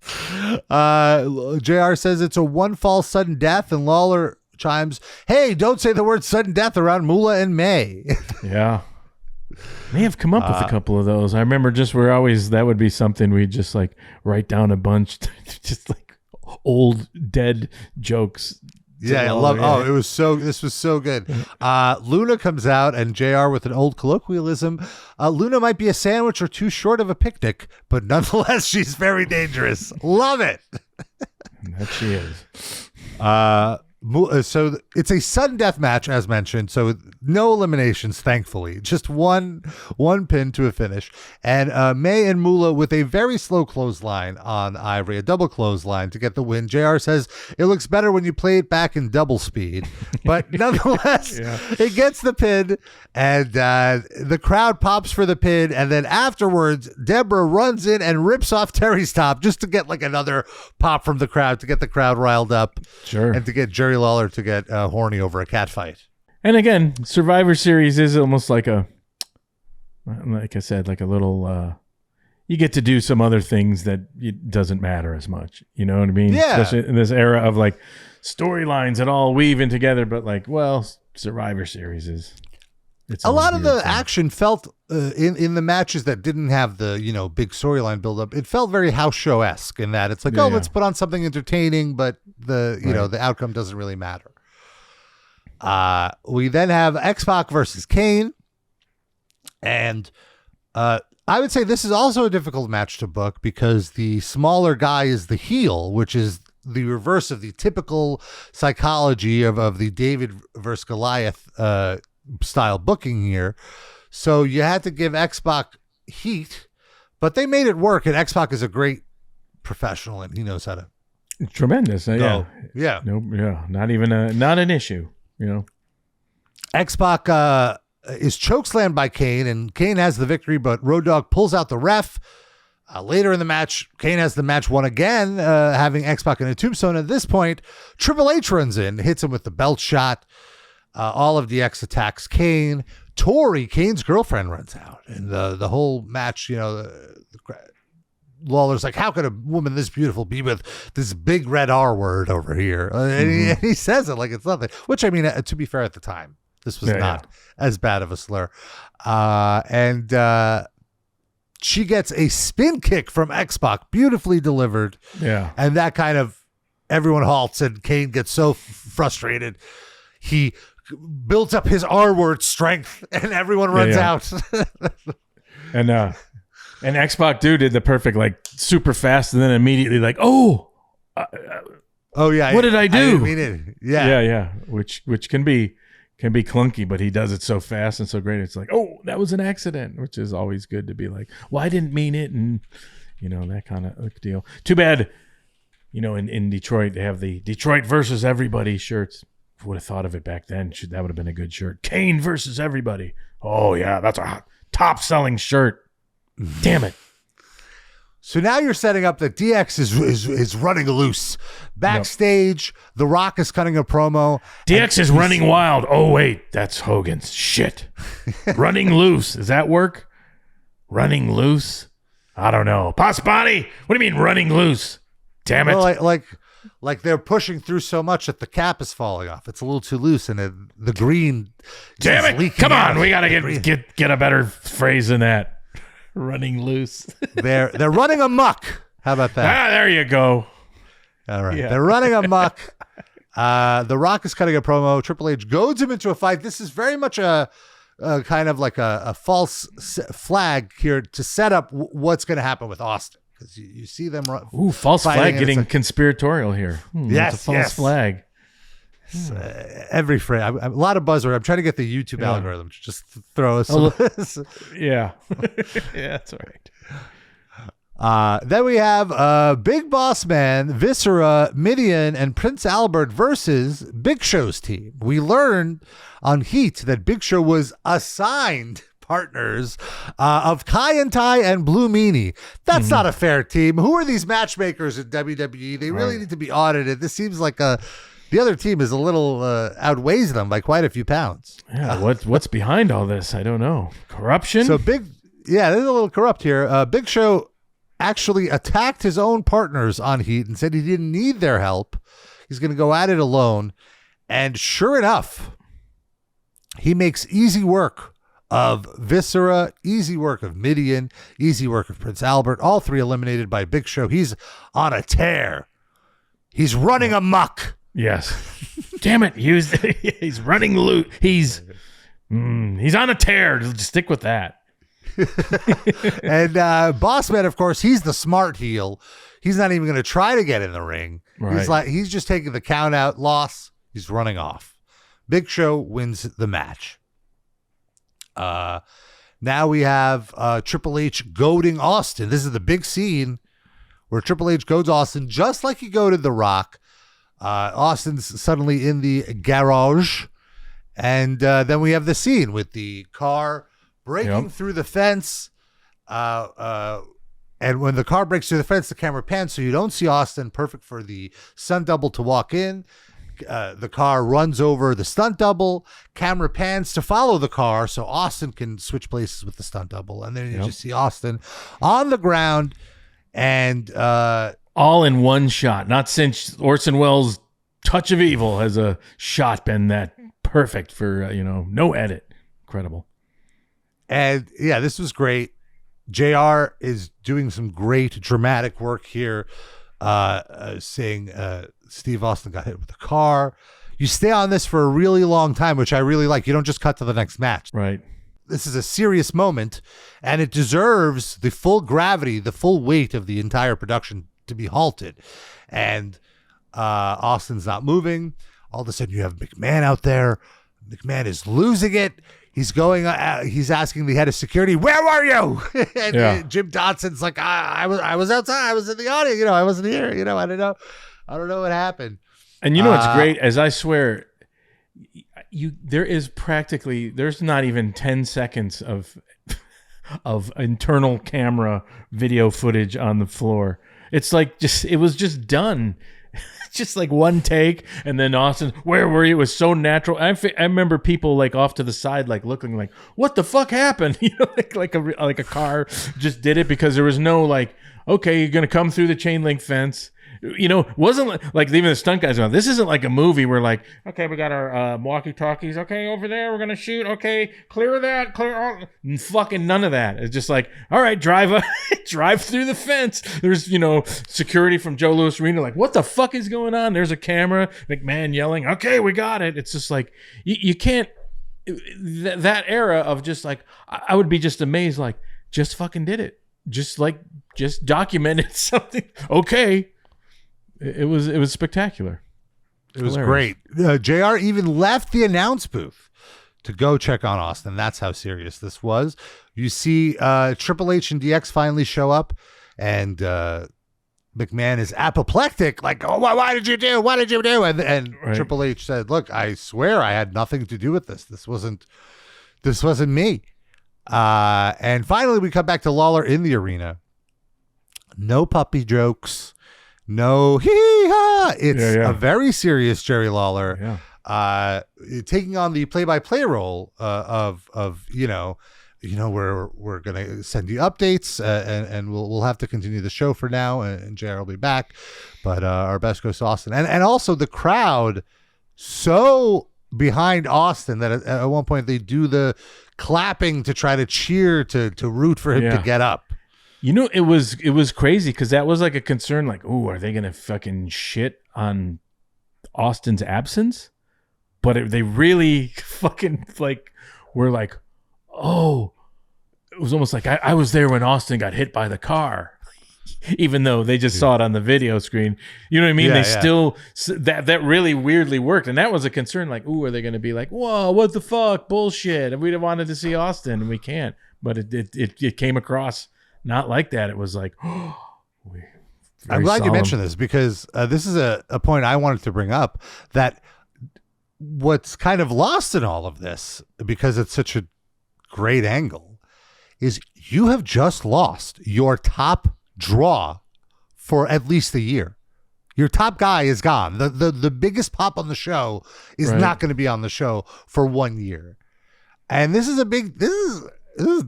JR says it's a 1 fall sudden death, and Lawler chimes, hey, don't say the word sudden death around Moolah and May. Yeah. May have come up with a couple of those. I remember that would be something we'd just like write down a bunch, just like old dead jokes Yeah, I love. Oh, this was so good. Luna comes out, and JR with an old colloquialism. Luna might be a sandwich or two short of a picnic, but nonetheless, she's very dangerous. Love it. That she is. So it's a sudden death match, as mentioned. So no eliminations, thankfully. Just one pin to a finish. And May and Moolah with a very slow clothesline on Ivory, a double clothesline to get the win. JR says it looks better when you play it back in double speed. But nonetheless, it gets the pin. And the crowd pops for the pin. And then afterwards, Deborah runs in and rips off Terry's top just to get like another pop from the crowd, to get the crowd riled up. Sure. And to get Jerry Lawler to get horny over a cat fight. And again, Survivor Series is almost like I said, like a little, you get to do some other things that it doesn't matter as much. You know what I mean? Yeah. Especially in this era of like storylines that all weave in together, but like, well, Survivor Series is. It's a lot of the thing. action felt in the matches that didn't have the, big storyline buildup. It felt very house show-esque in that it's like, let's put on something entertaining, but the outcome doesn't really matter. We then have X-Pac versus Kane. And I would say this is also a difficult match to book because the smaller guy is the heel, which is the reverse of the typical psychology of the David versus Goliath style booking here. So you had to give X-Pac heat, but they made it work, and X-Pac is a great professional and he knows how to tremendous. go. Not an issue, X-Pac is chokeslammed by Kane, and Kane has the victory, but Road Dogg pulls out the ref. Later in the match, Kane has the match won again, having X-Pac in a tombstone. At this point, Triple H runs in, hits him with the belt shot. All of DX attacks Kane. Tori, Kane's girlfriend, runs out. And the whole match, Lawler's like, how could a woman this beautiful be with this big red R word over here? And he says it like it's nothing. Which, I mean, to be fair, at the time, this was not as bad of a slur. And she gets a spin kick from X-Pac, beautifully delivered. Yeah. And that kind of, everyone halts, and Kane gets so frustrated. He builds up his R-word strength, and everyone runs out. And X-Pac did the perfect, like, super fast, and then immediately like, what did I do? I didn't mean it. Yeah. Which can be clunky, but he does it so fast and so great. It's like, that was an accident, which is always good to be like, well, I didn't mean it, and that kind of deal. Too bad, in Detroit they have the Detroit versus everybody shirts. Would have thought of it back then. That would have been a good shirt. Kane versus everybody. Oh yeah, that's a top selling shirt. Damn it. So now you're setting up that DX is running loose. Backstage, The Rock is cutting a promo. DX is running wild. Oh wait, that's Hogan's shit. Running loose. Does that work? Running loose? I don't know. Pasbani, what do you mean running loose? Damn it. Well, like they're pushing through so much that the cap is falling off. It's a little too loose, and the green. Damn it! Come on, we gotta get a better phrase than that. Running loose. They're running amok. How about that? There you go. All right, they're running amok. The Rock is cutting a promo. Triple H goads him into a fight. This is very much a kind of like a false flag here to set up what's going to happen with Austin. Because you see them run. Ooh, false flag getting conspiratorial here. Yes, it's a false flag. Every frame. A lot of buzzword. I'm trying to get the YouTube algorithm to just throw us. Yeah. That's all right. Then we have Big Boss Man, Viscera, Midian, and Prince Albert versus Big Show's team. We learned on Heat that Big Show was assigned partners of Kai and Tai and Blue Meanie. That's not a fair team. Who are these matchmakers in WWE? They really need to be audited. This seems like the other team is a little outweighs them by quite a few pounds. Yeah, what's behind all this? I don't know. Corruption? So there's a little corrupt here. Big Show actually attacked his own partners on Heat and said he didn't need their help. He's going to go at it alone. And sure enough, he makes easy work of Viscera, easy work of Midian, easy work of Prince Albert, all three eliminated by Big Show. He's on a tear. He's running amok. Yes. Damn it. He's running loose. He's on a tear. Just stick with that. And Bossman, of course, he's the smart heel. He's not even going to try to get in the ring. Right. He's just taking the count out loss. He's running off. Big Show wins the match. Now we have Triple H goading Austin. This is the big scene where Triple H goads Austin just like he goaded The Rock. Austin's suddenly in the garage. And then we have the scene with the car breaking through the fence. And when the car breaks through the fence, the camera pans so you don't see Austin. Perfect for the stunt double to walk in. The car runs over the stunt double. Camera pans to follow the car so Austin can switch places with the stunt double. And then you just see Austin on the ground and all in one shot. Not since Orson Welles' Touch of Evil has a shot been that perfect for, no edit. Incredible. And yeah, this was great. JR is doing some great dramatic work here, saying Steve Austin got hit with a car. You stay on this for a really long time, which I really like. You don't just cut to the next match. Right. This is a serious moment, and it deserves the full gravity, the full weight of the entire production to be halted. And Austin's not moving. All of a sudden, you have McMahon out there. McMahon is losing it. He's going. He's asking the head of security, "Where were you?" And Jim Dodson's like, "I was outside. I was in the audience. I wasn't here. I don't know. I don't know what happened." And what's great, as I swear, there's not even 10 seconds of internal camera video footage on the floor. It's like it was just done. Just like one take, and then Austin, "Where were you?" It was so natural. I remember people like off to the side, like looking like, "What the fuck happened?" Like a car just did it, because there was no like, okay, you're gonna come through the chain link fence. Wasn't like even the stunt guys going, this isn't like a movie where like, okay, we got our walkie-talkies. Okay, over there, we're going to shoot. Okay, clear that, clear all. Fucking none of that. It's just like, all right, drive through the fence. There's, security from Joe Louis Arena. Like, what the fuck is going on? There's a camera. McMahon yelling, okay, we got it. It's just like, you can't, that era of just like, I would be just amazed, like, just fucking did it. Just documented something. Okay. It was spectacular. It was great. JR even left the announce booth to go check on Austin. That's how serious this was. You see Triple H and DX finally show up, and McMahon is apoplectic, like, "Oh, why did you do? What did you do?" And right. Triple H said, "Look, I swear I had nothing to do with this. This wasn't me." And finally, we come back to Lawler in the arena. No puppy jokes. No hee-haw. It's a very serious Jerry Lawler taking on the play-by-play role of we're going to send you updates and we'll have to continue the show for now, and JR will be back. But our best goes to Austin. And also the crowd so behind Austin that at one point they do the clapping to try to cheer to root for him to get up. It was crazy, because that was like a concern, like, "Ooh, are they gonna fucking shit on Austin's absence?" But they really fucking like were like, "Oh," it was almost like I was there when Austin got hit by the car, even though they just saw it on the video screen. You know what I mean? Still that really weirdly worked, and that was a concern. Like, "Ooh, are they gonna be like, whoa, what the fuck, bullshit? And we'd have wanted to see Austin, and we can't." But it came across not like that. It was like, I'm glad you mentioned this, because this is a point I wanted to bring up, that what's kind of lost in all of this, because it's such a great angle, is you have just lost your top draw for at least a year. Your top guy is gone. The biggest pop on the show is not going to be on the show for 1 year. And this is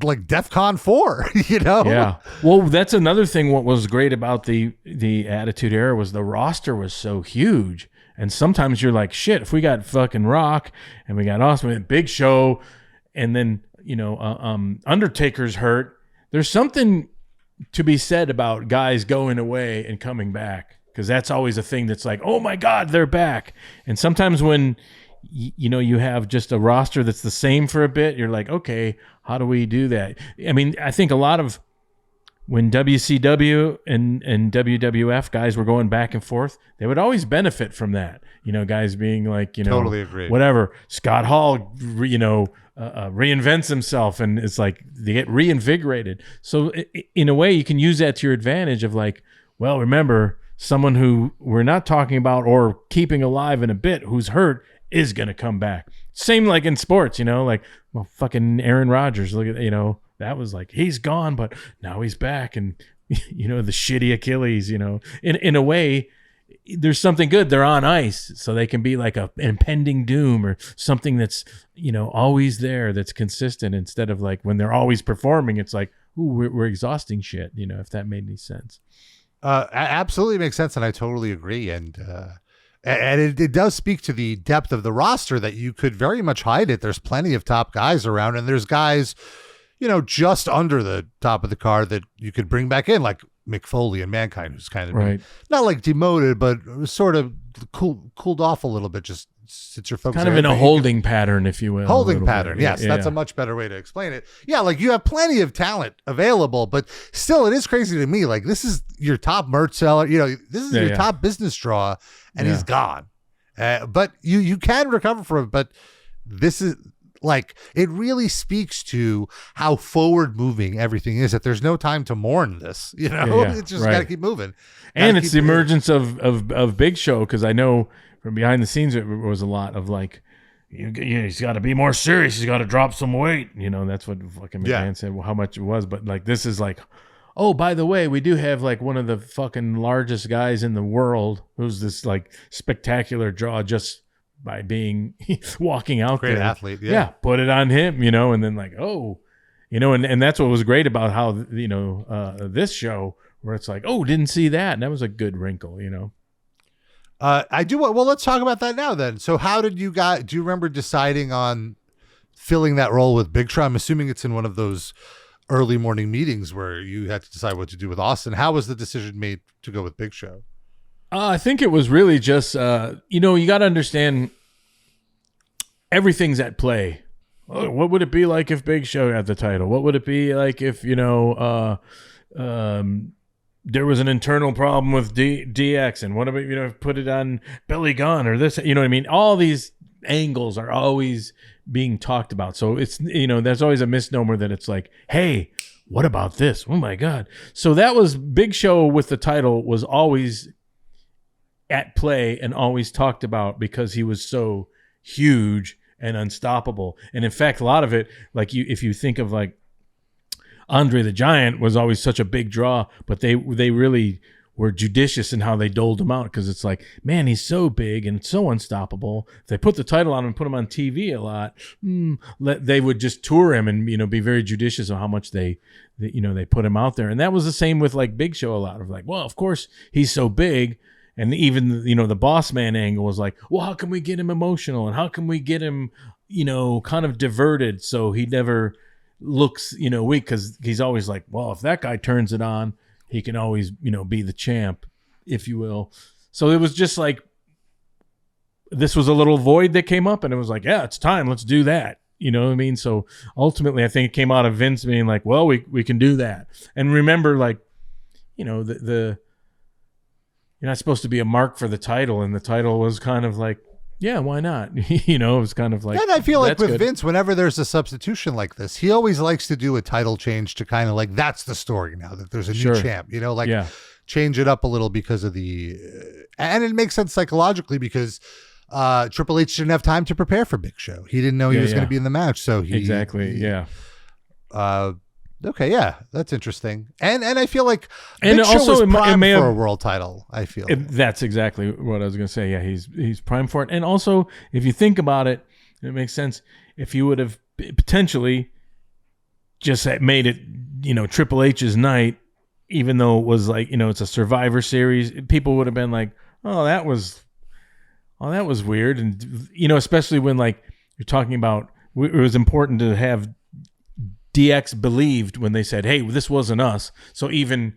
like DEFCON 4, Yeah. Well, that's another thing. What was great about the Attitude Era was the roster was so huge. And sometimes you're like, shit, if we got fucking Rock and we got Austin, Big Show, and then, Undertaker's hurt, there's something to be said about guys going away and coming back. because that's always a thing that's like, oh my God, they're back. And sometimes when you have just a roster that's the same for a bit, you're like, okay, how do we do that? I mean, I think a lot of when WCW and WWF guys were going back and forth, they would always benefit from that. Guys being like, totally agree. Whatever. Scott Hall, reinvents himself, and it's like they get reinvigorated. So in a way, you can use that to your advantage of like, well, remember, someone who we're not talking about or keeping alive in a bit who's hurt is going to come back. Same like in sports, like, well, fucking Aaron Rodgers, look at, that was like, he's gone, but now he's back. And, the shitty Achilles, in a way, there's something good. They're on ice, so they can be like an impending doom or something that's, always there, that's consistent, instead of like when they're always performing, it's like, ooh, we're exhausting shit, if that made any sense. Absolutely makes sense, and I totally agree. And it does speak to the depth of the roster that you could very much hide it. There's plenty of top guys around, and there's guys, just under the top of the card that you could bring back in, like Mick Foley and Mankind, who's kind of right. Not like demoted, but sort of cooled off a little bit, just since you're focusing kind of in a holding pattern, if you will. Holding pattern, bit. yes. Yeah. That's a much better way to explain it. Yeah, like you have plenty of talent available, but still it is crazy to me. Like, this is your top merch seller, this is your top business draw, and he's gone. But you can recover from it, but this is like, it really speaks to how forward moving everything is, that there's no time to mourn this, it's just got to keep moving. And it's the emergence of Big Show, because I know from behind the scenes it was a lot of like, he's got to be more serious, he's got to drop some weight, that's what fucking McMahon said, how much it was. But like, this is like, oh, by the way, we do have like one of the fucking largest guys in the world who's this like spectacular draw just by being walking out great there. Athlete, put it on him, and then like, oh, and that's what was great about how this show, where it's like, oh, didn't see that, and that was a good wrinkle. I do. Well, let's talk about that now then. So how did you guys, do you remember deciding on filling that role with Big Show? I'm assuming it's in one of those early morning meetings where you had to decide what to do with Austin. How was the decision made to go with Big Show? I think it was really just, you got to understand everything's at play. What would it be like if Big Show had the title? What would it be like if, there was an internal problem with DX, and what about, put it on Billy Gunn or this, what I mean? All these angles are always being talked about. So it's, there's always a misnomer that it's like, hey, what about this? Oh my God. So that was Big Show with the title was always at play and always talked about because he was so huge and unstoppable. And in fact, a lot of it, like if you think of like Andre the Giant was always such a big draw, but they really were judicious in how they doled him out, because it's like, man, he's so big and so unstoppable. If they put the title on him and put him on TV a lot, they would just tour him and be very judicious on how much they put him out there. And that was the same with like Big Show. A lot of like, well, of course he's so big. And even, the boss man angle was like, well, how can we get him emotional? And how can we get him, kind of diverted so he never looks, weak? Because he's always like, well, if that guy turns it on, he can always, be the champ, if you will. So it was just like, this was a little void that came up, and it was like, yeah, it's time. Let's do that. You know what I mean? So ultimately, I think it came out of Vince being like, well, we can do that. And remember, like, you're not supposed to be a mark for the title, and the title was kind of like, yeah, why not? It was kind of like, and I feel like with Vince, whenever there's a substitution like this, he always likes to do a title change to kind of like, that's the story now that there's a new champ, change it up a little because of and it makes sense psychologically because Triple H didn't have time to prepare for Big Show. He didn't know he was going to be in the match. So Okay, yeah, that's interesting, and I feel like Big Show was prime for a world title. I feel that's exactly what I was going to say. Yeah, he's prime for it, and also if you think about it, it makes sense. If you would have potentially just made it, Triple H's night, even though it was like, it's a Survivor Series, people would have been like, oh, that was weird, and especially when like you're talking about, it was important to have DX believed when they said, hey, this wasn't us. So even,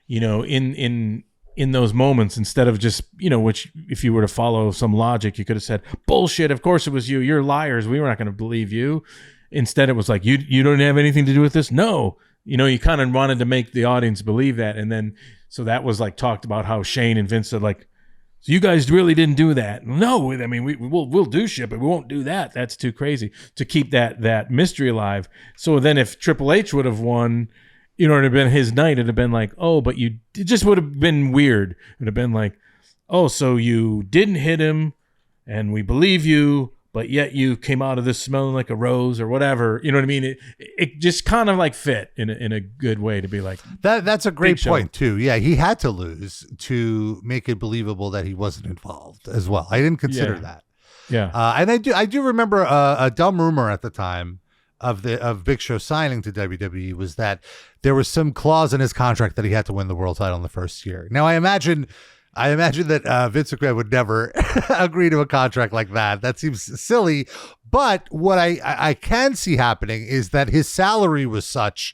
in in those moments, instead of just, which if you were to follow some logic, you could have said, bullshit, of course it was you. You're liars. We were not going to believe you. Instead, it was like, you don't have anything to do with this? No. You kind of wanted to make the audience believe that. And then, so that was like talked about how Shane and Vince said, like, so you guys really didn't do that. No, I mean, we'll do shit, but we won't do that. That's too crazy to keep that mystery alive. So then if Triple H would have won, it would have been his night. It'd have been like, oh, but it just would have been weird. It would have been like, oh, so you didn't hit him and we believe you, but yet you came out of this smelling like a rose or whatever. You know what I mean? It just kind of like fit in a good way to be like that's a great point too. Yeah, he had to lose to make it believable that he wasn't involved as well. I didn't consider that. Yeah, and I do remember a dumb rumor at the time of Big Show signing to WWE was that there was some clause in his contract that he had to win the world title in the first year. Now I imagine that Vince McMahon would never agree to a contract like that. That seems silly. But what I can see happening is that his salary was such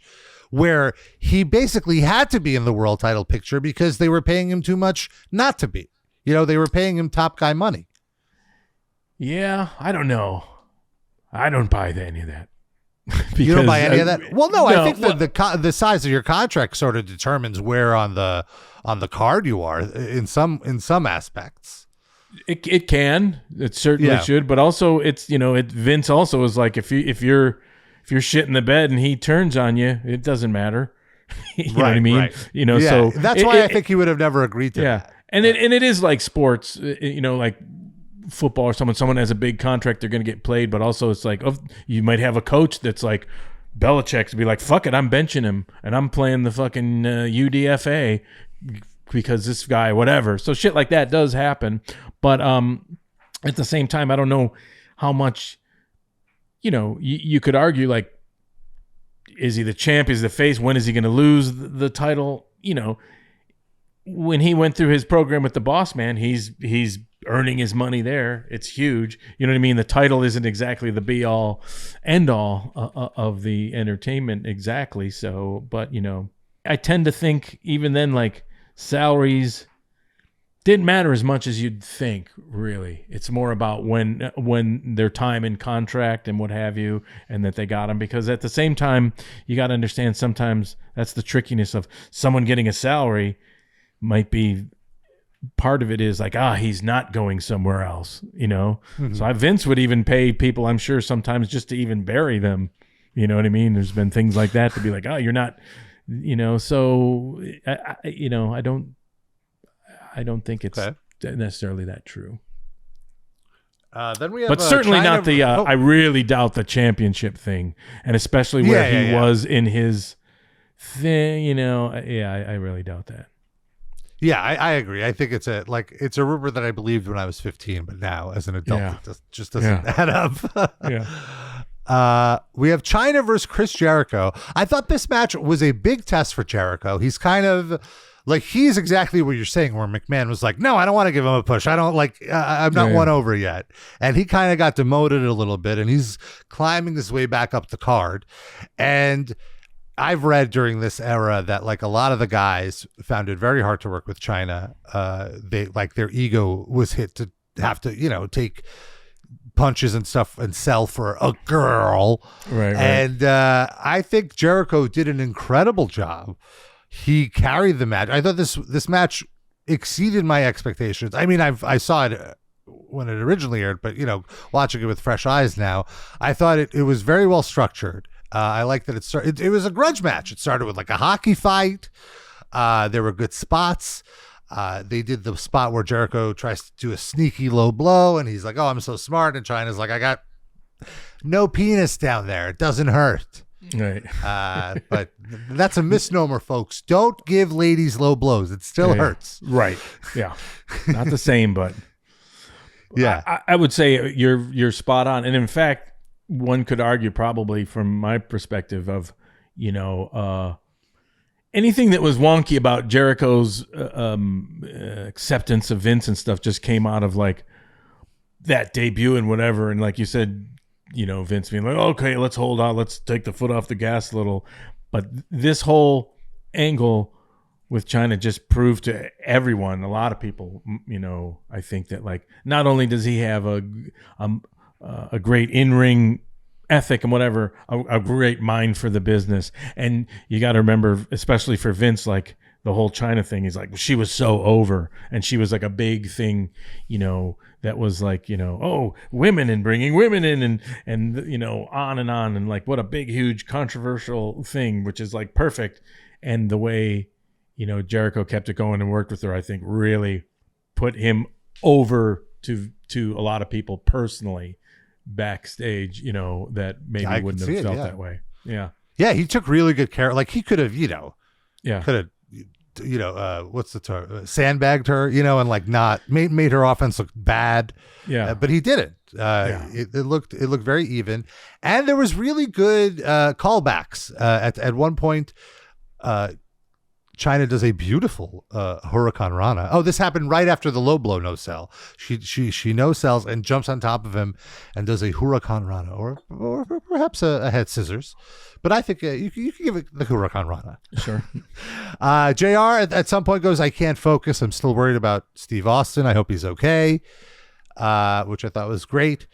where he basically had to be in the world title picture because they were paying him too much not to be. They were paying him top guy money. Yeah, I don't know. I don't buy any of that. You don't buy any of that? Well, no, I think the size of your contract sort of determines where on the card you are in some aspects. It can. It certainly should, but also it's Vince also is like if you're shitting the bed and he turns on you, it doesn't matter. You know what I mean? Right. So that's why I think he would have never agreed to that. And it is like sports, like football or someone has a big contract, they're going to get played, but also it's like, you might have a coach that's like Belichick to be like, fuck it, I'm benching him and I'm playing the fucking UDFA because this guy, whatever. So shit like that does happen. But at the same time, I don't know how much, you could argue like, is he the champ? Is the face? When is he going to lose the title? When he went through his program with the Boss Man, he's earning his money there. It's huge. You know what I mean? The title isn't exactly the be all end all of the entertainment exactly. So, but I tend to think even then, like, salaries didn't matter as much as you'd think, really. It's more about when their time in contract and what have you, and that they got them. Because at the same time, you got to understand sometimes that's the trickiness of someone getting a salary might be part of it is like, he's not going somewhere else, Mm-hmm. So Vince would even pay people, I'm sure, sometimes just to even bury them. You know what I mean? There's been things like that to be like, you're not, so I don't think it's necessarily that true. Then we have, but certainly not the. I really doubt the championship thing, and especially where he was in his thing. I really doubt that. Yeah, I agree. I think it's a rumor that I believed when I was 15, but now as an adult, it just doesn't add up. We have China versus Chris Jericho. I thought this match was a big test for Jericho. He's kind of like, he's exactly what you're saying, where McMahon was like, no, I don't want to give him a push. I don't I'm not won over yet. And he kind of got demoted a little bit, and he's climbing his way back up the card. And I've read during this era that like a lot of the guys found it very hard to work with China. They like their ego was hit to have to, take punches and stuff and sell for a girl. Right. And I think Jericho did an incredible job. He carried the match. I thought this match exceeded my expectations. I mean, I saw it when it originally aired, but watching it with fresh eyes now, I thought it was very well structured. I like that it was a grudge match. It started with like a hockey fight. There were good spots. They did the spot where Jericho tries to do a sneaky low blow, and he's like, "Oh, I'm so smart." And China's like, "I got no penis down there. It doesn't hurt." Right. But that's a misnomer, folks. Don't give ladies low blows. It still hurts. Right. Yeah. Not the same, but yeah. I would say you're spot on. And in fact, one could argue probably from my perspective of, anything that was wonky about Jericho's acceptance of Vince and stuff just came out of like that debut and whatever. And like you said, Vince being like, okay, let's hold on. Let's take the foot off the gas a little. But this whole angle with China just proved to everyone, a lot of people, I think that like not only does he have a great in-ring ethic and whatever, a great mind for the business, and you got to remember, especially for Vince, like the whole China thing is like she was so over, and she was like a big thing, that was like women and bringing women in and on, and like what a big huge controversial thing, which is like perfect. And the way Jericho kept it going and worked with her, I think really put him over to a lot of people personally backstage, that maybe wouldn't have felt that way. Yeah. Yeah, he took really good care. Like he could have, what's the term? Sandbagged her, and like not made her offense look bad. Yeah. But he didn't. It looked very even. And there was really good callbacks. At one point, China does a beautiful Hurricane Rana. Oh, this happened right after the low blow no sell. She no sells and jumps on top of him and does a Hurricane Rana or perhaps a head scissors. But I think you can give it the Hurricane Rana. Sure. JR at some point goes, I can't focus. I'm still worried about Steve Austin. I hope he's okay, which I thought was great.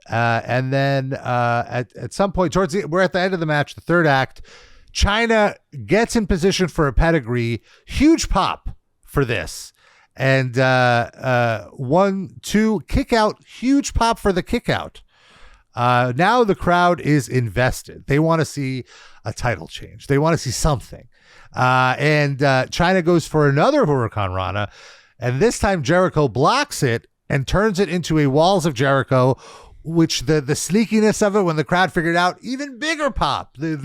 And then at some point, we're at the end of the match, the third act. China gets in position for a pedigree. Huge pop for this. And 1, 2, kick out. Huge pop for the kick out. Now the crowd is invested. They want to see a title change. They want to see something. And China goes for another Hurricane Rana. And this time Jericho blocks it and turns it into a Walls of Jericho, which the sneakiness of it, when the crowd figured out, even bigger pop. They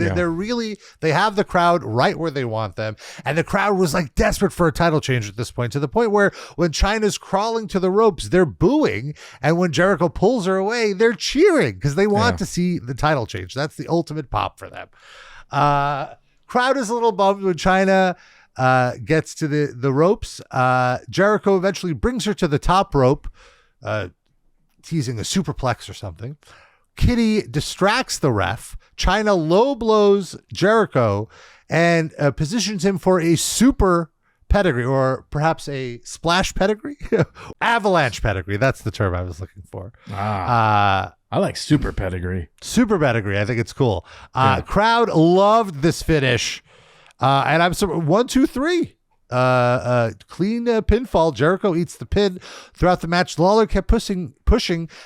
have the crowd right where they want them. And the crowd was like desperate for a title change at this point, to the point where when Chyna's crawling to the ropes, they're booing. And when Jericho pulls her away, they're cheering because they want to see the title change. That's the ultimate pop for them. Crowd is a little bummed when Chyna gets to the ropes. Jericho eventually brings her to the top rope, teasing a superplex or something. Kitty distracts the ref. Chyna low blows Jericho and positions him for a super pedigree, or perhaps a splash pedigree. Avalanche pedigree. That's the term I was looking for. I like super pedigree. Super pedigree. I think it's cool. Crowd loved this finish. And I'm sorry, 1, 2, 3. Clean pinfall. Jericho eats the pin. Throughout the match, Lawler kept pushing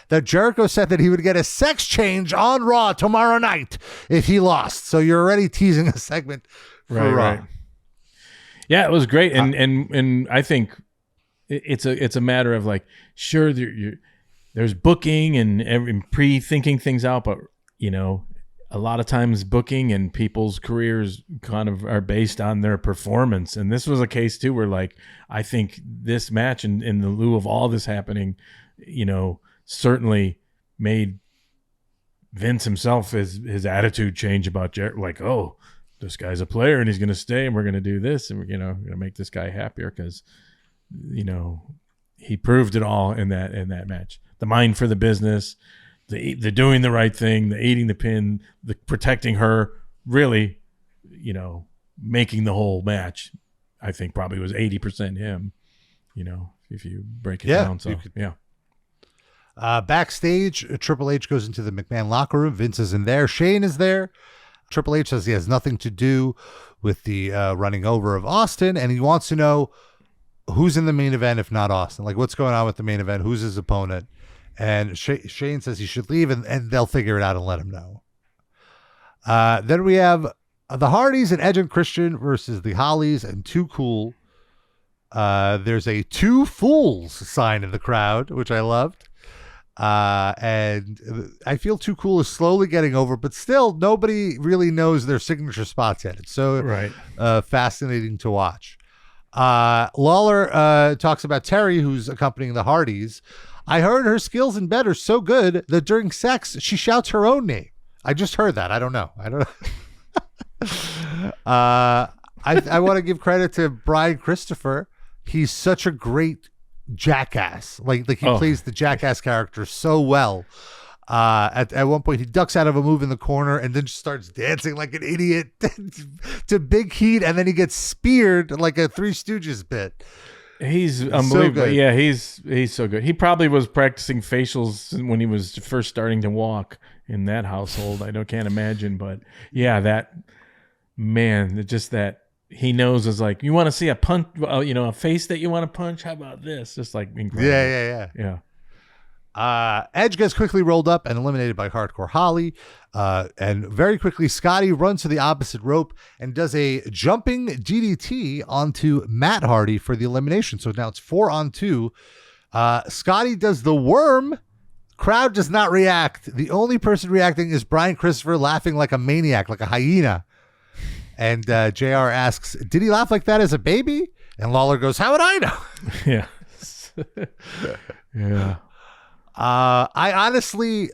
that Jericho said that he would get a sex change on Raw tomorrow night if he lost. So you're already teasing a segment for Raw. Right. Yeah, it was great, and I think it's a matter of like, sure, there's booking and pre-thinking things out, but a lot of times booking and people's careers kind of are based on their performance. And this was a case too, where like, I think this match in the lieu of all this happening, certainly made Vince himself, his attitude change about like, oh, this guy's a player and he's going to stay and we're going to do this and we're going to make this guy happier. Cause he proved it all in that match, the mind for the business, the doing the right thing, the eating the pin, the protecting her, really, making the whole match, I think probably was 80% him, if you break it down. So, backstage, Triple H goes into the McMahon locker room. Vince is in there. Shane is there. Triple H says he has nothing to do with the running over of Austin, and he wants to know who's in the main event if not Austin. Like, what's going on with the main event? Who's his opponent? And Shane says he should leave, and they'll figure it out and let him know. Then we have the Hardys and Edge and Christian versus the Hollies and Too Cool. There's a Two Fools sign in the crowd, which I loved. And I feel Too Cool is slowly getting over, but still nobody really knows their signature spots yet. It's so fascinating to watch. Lawler talks about Terry, who's accompanying the Hardys. I heard her skills in bed are so good that during sex, she shouts her own name. I just heard that. I don't know. I want to give credit to Brian Christopher. He's such a great jackass. Like he plays the jackass character so well. At one point, he ducks out of a move in the corner and then just starts dancing like an idiot to big heat, and then he gets speared like a Three Stooges bit. He's unbelievable. So yeah, he's so good. He probably was practicing facials when he was first starting to walk in that household. I can't imagine, but yeah, that man, just that he knows is like, you want to see a punch, a face that you want to punch. How about this? Just like incredible. Yeah. Edge gets quickly rolled up and eliminated by Hardcore Holly. And very quickly, Scotty runs to the opposite rope and does a jumping DDT onto Matt Hardy for the elimination. So now it's 4-on-2. Scotty does the worm. Crowd does not react. The only person reacting is Brian Christopher, laughing like a maniac, like a hyena. And JR asks, did he laugh like that as a baby? And Lawler goes, how would I know? Yeah. Yeah. I honestly,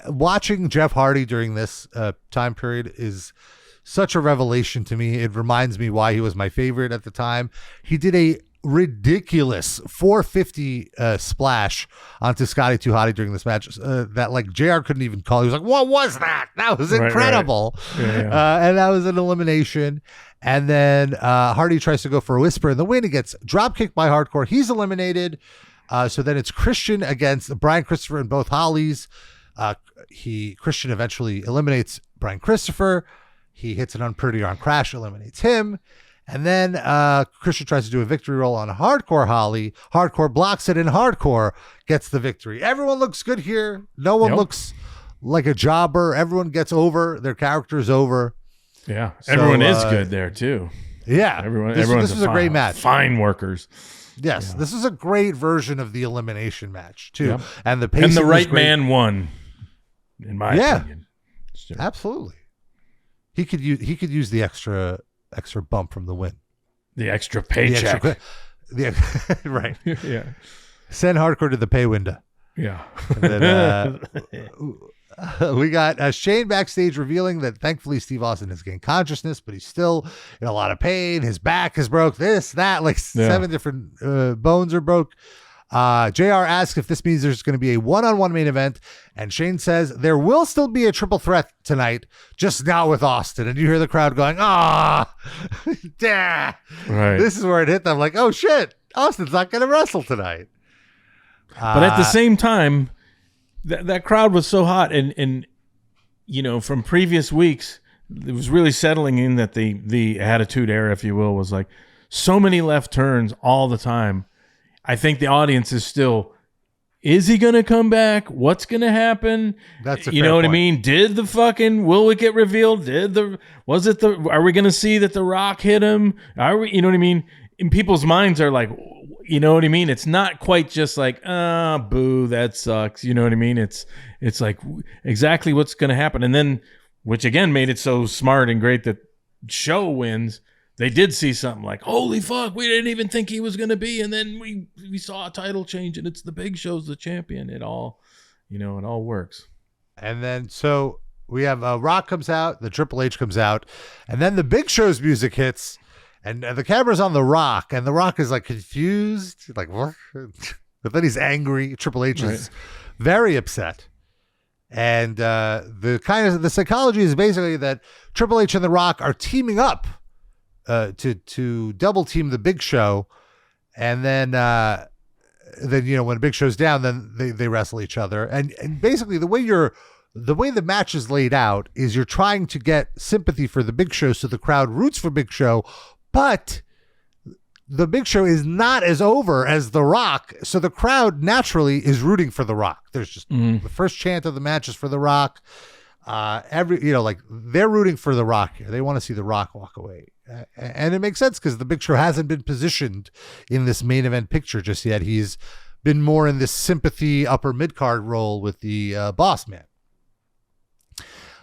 watching Jeff Hardy during this time period is such a revelation to me. It reminds me why he was my favorite at the time. He did a ridiculous 450 splash onto Scotty 2 Hotty during this match that like JR couldn't even call. He was like, what was that? That was incredible. Right. Yeah. And that was an elimination. And then Hardy tries to go for a whisper in the win. He gets drop kicked by Hardcore. He's eliminated. So then it's Christian against Brian Christopher and both Hollies. Christian eventually eliminates Brian Christopher. He hits an unpretty arm crash, eliminates him. And then Christian tries to do a victory roll on Hardcore Holly. Hardcore blocks it, and Hardcore gets the victory. Everyone looks good here. No one looks like a jobber. Everyone gets over. Their character's over. Yeah, so, everyone is good there, too. Yeah. This was a great match. Fine workers. Yes, This is a great version of the elimination match, too. Yep. And the pacing and the right man won, in my opinion. So. Absolutely. He could use the extra bump from the win. The extra paycheck. Right. Yeah. Send Hardcore to the pay window. Yeah. And then, we got Shane backstage revealing that thankfully Steve Austin has gained consciousness, but he's still in a lot of pain. His back is broke. This, that, like 7 different bones are broke. JR asks if this means there's going to be a one-on-one main event, and Shane says there will still be a triple threat tonight, just not with Austin. And you hear the crowd going, ah, right. This is where it hit them like, oh shit, Austin's not going to wrestle tonight. But at the same time, that crowd was so hot, and from previous weeks, it was really settling in that the Attitude Era, if you will, was like so many left turns all the time. I think the audience is still, is he going to come back? What's going to happen? That's a you know what point. I mean? Did the fucking, will it get revealed? Are we going to see that The Rock hit him? Are we, you know what I mean? In people's minds are like, you know what I mean? It's not quite just like, boo, that sucks. You know what I mean? It's like exactly what's going to happen. And then, which again made it so smart and great that Show wins. They did see something like, holy fuck, we didn't even think he was going to be. And then we saw a title change, and it's the Big Show's the champion. It all works. And then so we have Rock comes out, the Triple H comes out, and then the Big Show's music hits, and the camera's on the Rock, and the Rock is like confused, like what? But then he's angry. Triple H is very upset. And the psychology is basically that Triple H and the Rock are teaming up to double team the Big Show, and then when Big Show's down, then they wrestle each other. And basically the way the match is laid out is you're trying to get sympathy for the Big Show, so the crowd roots for Big Show, but the Big Show is not as over as The Rock, so the crowd naturally is rooting for The Rock. There's just the first chant of the match is for The Rock. They're rooting for The Rock here. They want to see The Rock walk away. And it makes sense because the Big Show hasn't been positioned in this main event picture just yet. He's been more in this sympathy upper mid-card role with the Boss Man.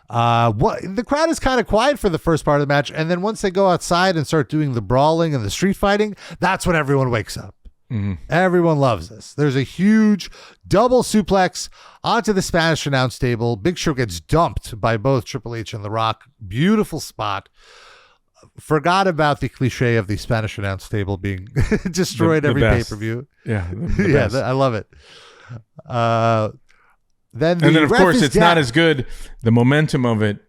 The crowd is kind of quiet for the first part of the match, and then once they go outside and start doing the brawling and the street fighting, that's when everyone wakes up. Mm-hmm. Everyone loves this. There's a huge double suplex onto the Spanish announce table. Big Show gets dumped by both Triple H and The Rock. Beautiful spot. Forgot about the cliche of the Spanish announce table being destroyed every pay-per-view. Yeah. I love it. then of course it's not as good. The momentum of it,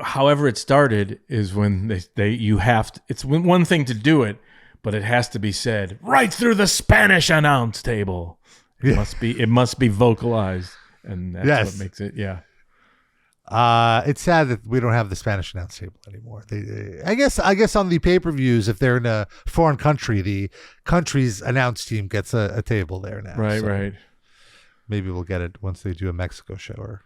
however it started, is when you have to. It's one thing to do it, but it has to be said right through the Spanish announce table. It must be vocalized, and that's what makes it. Yeah. It's sad that we don't have the Spanish announce table anymore. I guess on the pay-per-views, if they're in a foreign country, the country's announce team gets a table there now. Right. Maybe we'll get it once they do a Mexico show.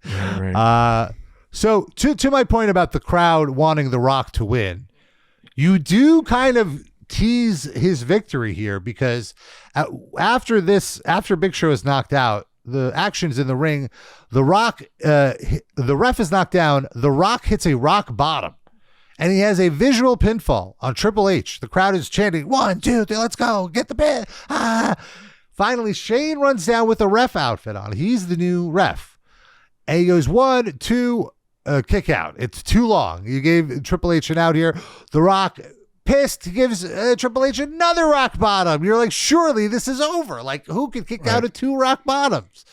Right. So to my point about the crowd wanting The Rock to win, you do kind of tease his victory here, because after Big Show is knocked out, the actions in the ring, the ref is knocked down. The Rock hits a rock bottom, and he has a visual pinfall on Triple H. The crowd is chanting, 1, 2, 3, let's go, get the pin. Finally, Shane runs down with a ref outfit on. He's the new ref. And he goes, 1, 2, kick out. It's too long. You gave Triple H an out here. The Rock, pissed, gives Triple H another rock bottom. You're like, surely this is over. Like, who could kick out of 2 rock bottoms?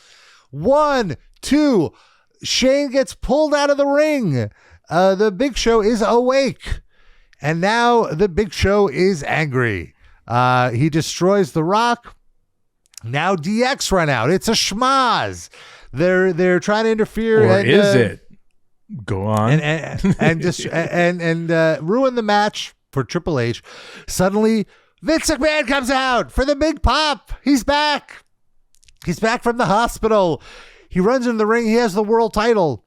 1, 2. Shane gets pulled out of the ring. The Big Show is awake. And now the Big Show is angry. He destroys The Rock. Now DX run out. It's a schmaz. They're trying to interfere. Or is it? Go on. And just ruin the match for Triple H. Suddenly, Vince McMahon comes out for the big pop. He's back. He's back from the hospital. He runs into the ring. He has the world title.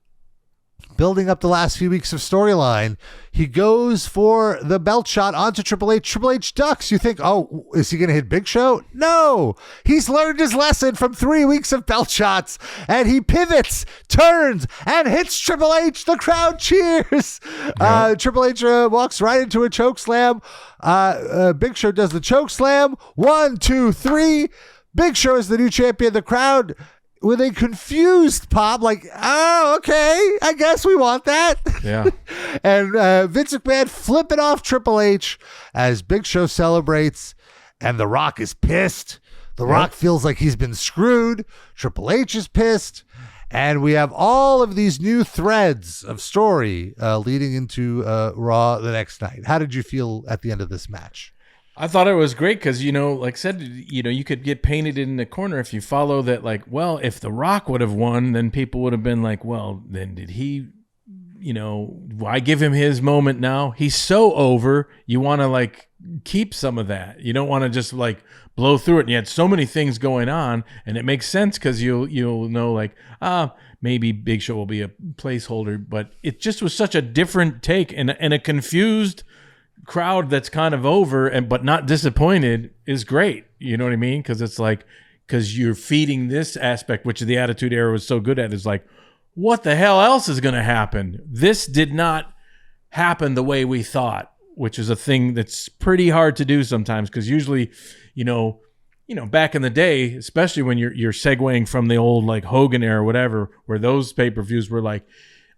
Building up the last few weeks of storyline, he goes for the belt shot onto Triple H. Triple H ducks. You think, oh, is he going to hit Big Show? No. He's learned his lesson from 3 weeks of belt shots, and he pivots, turns, and hits Triple H. The crowd cheers. Yep. Triple H walks right into a choke slam. Big Show does the choke slam. 1, 2, 3. Big Show is the new champion. The crowd with a confused pop, like, oh, okay, I guess we want that. Yeah. And Vince McMahon flipping off Triple H as Big Show celebrates, and The Rock is pissed. The Rock feels like he's been screwed. Triple H is pissed. And we have all of these new threads of story leading into Raw the next night. How did you feel at the end of this match? I thought it was great because, like I said, you could get painted in the corner if you follow that, like, well, if The Rock would have won, then people would have been like, well, then did he, why give him his moment now? He's so over. You want to, like, keep some of that. You don't want to just, like, blow through it. And you had so many things going on, and it makes sense because you'll know, like, maybe Big Show will be a placeholder. But it just was such a different take and a confused crowd that's kind of over but not disappointed is great. You know what I mean? Because it's like, because you're feeding this aspect, which the Attitude Era was so good at, is like, what the hell else is going to happen? This did not happen the way we thought, which is a thing that's pretty hard to do sometimes, because usually, back in the day, especially when you're segueing from the old, like, Hogan era or whatever, where those pay-per-views were like,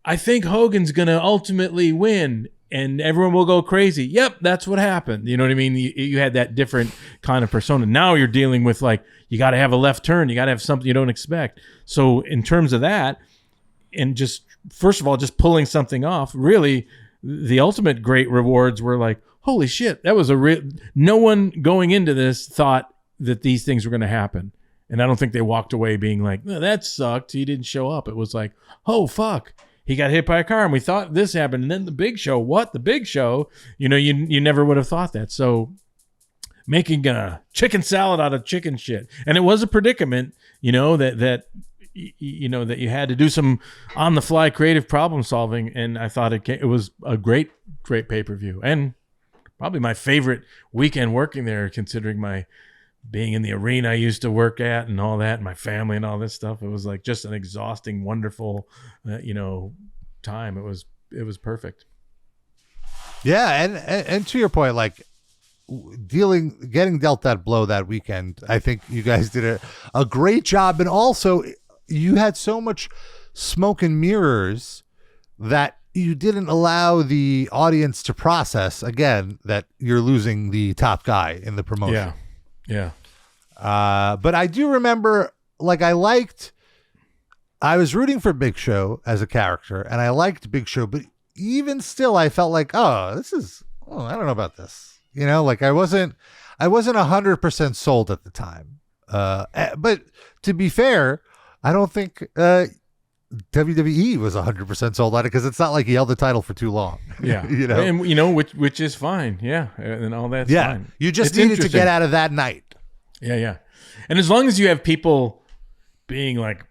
I think Hogan's going to ultimately win, and everyone will go crazy. Yep, that's what happened. You know what I mean? You had that different kind of persona. Now you're dealing with, like, you got to have a left turn. You got to have something you don't expect. So in terms of that, and just, first of all, just pulling something off, really, the ultimate great rewards were like, holy shit, that was no one going into this thought that these things were going to happen. And I don't think they walked away being like, no, that sucked. He didn't show up. It was like, oh, fuck. He got hit by a car and we thought this happened. And then the Big Show, what? The Big Show? You never would have thought that. So making a chicken salad out of chicken shit. And it was a predicament, that you had to do some on the fly creative problem solving. And I thought it was a great pay-per-view, and probably my favorite weekend working there, considering my being in the arena I used to work at and all that, and my family and all this stuff. It was like just an exhausting, wonderful, time. It was perfect. Yeah. And to your point, like, getting dealt that blow that weekend, I think you guys did a great job. And also you had so much smoke and mirrors that you didn't allow the audience to process, again, that you're losing the top guy in the promotion. Yeah. But I do remember like I was rooting for Big Show as a character, and I liked Big Show, but even still, I felt like, I don't know about this. Like I wasn't 100% sold at the time. But to be fair, I don't think WWE was 100% sold on it, because it's not like he held the title for too long. Yeah. And which is fine. Yeah. And all that's fine. You just needed to get out of that night. Yeah. And as long as you have people being like,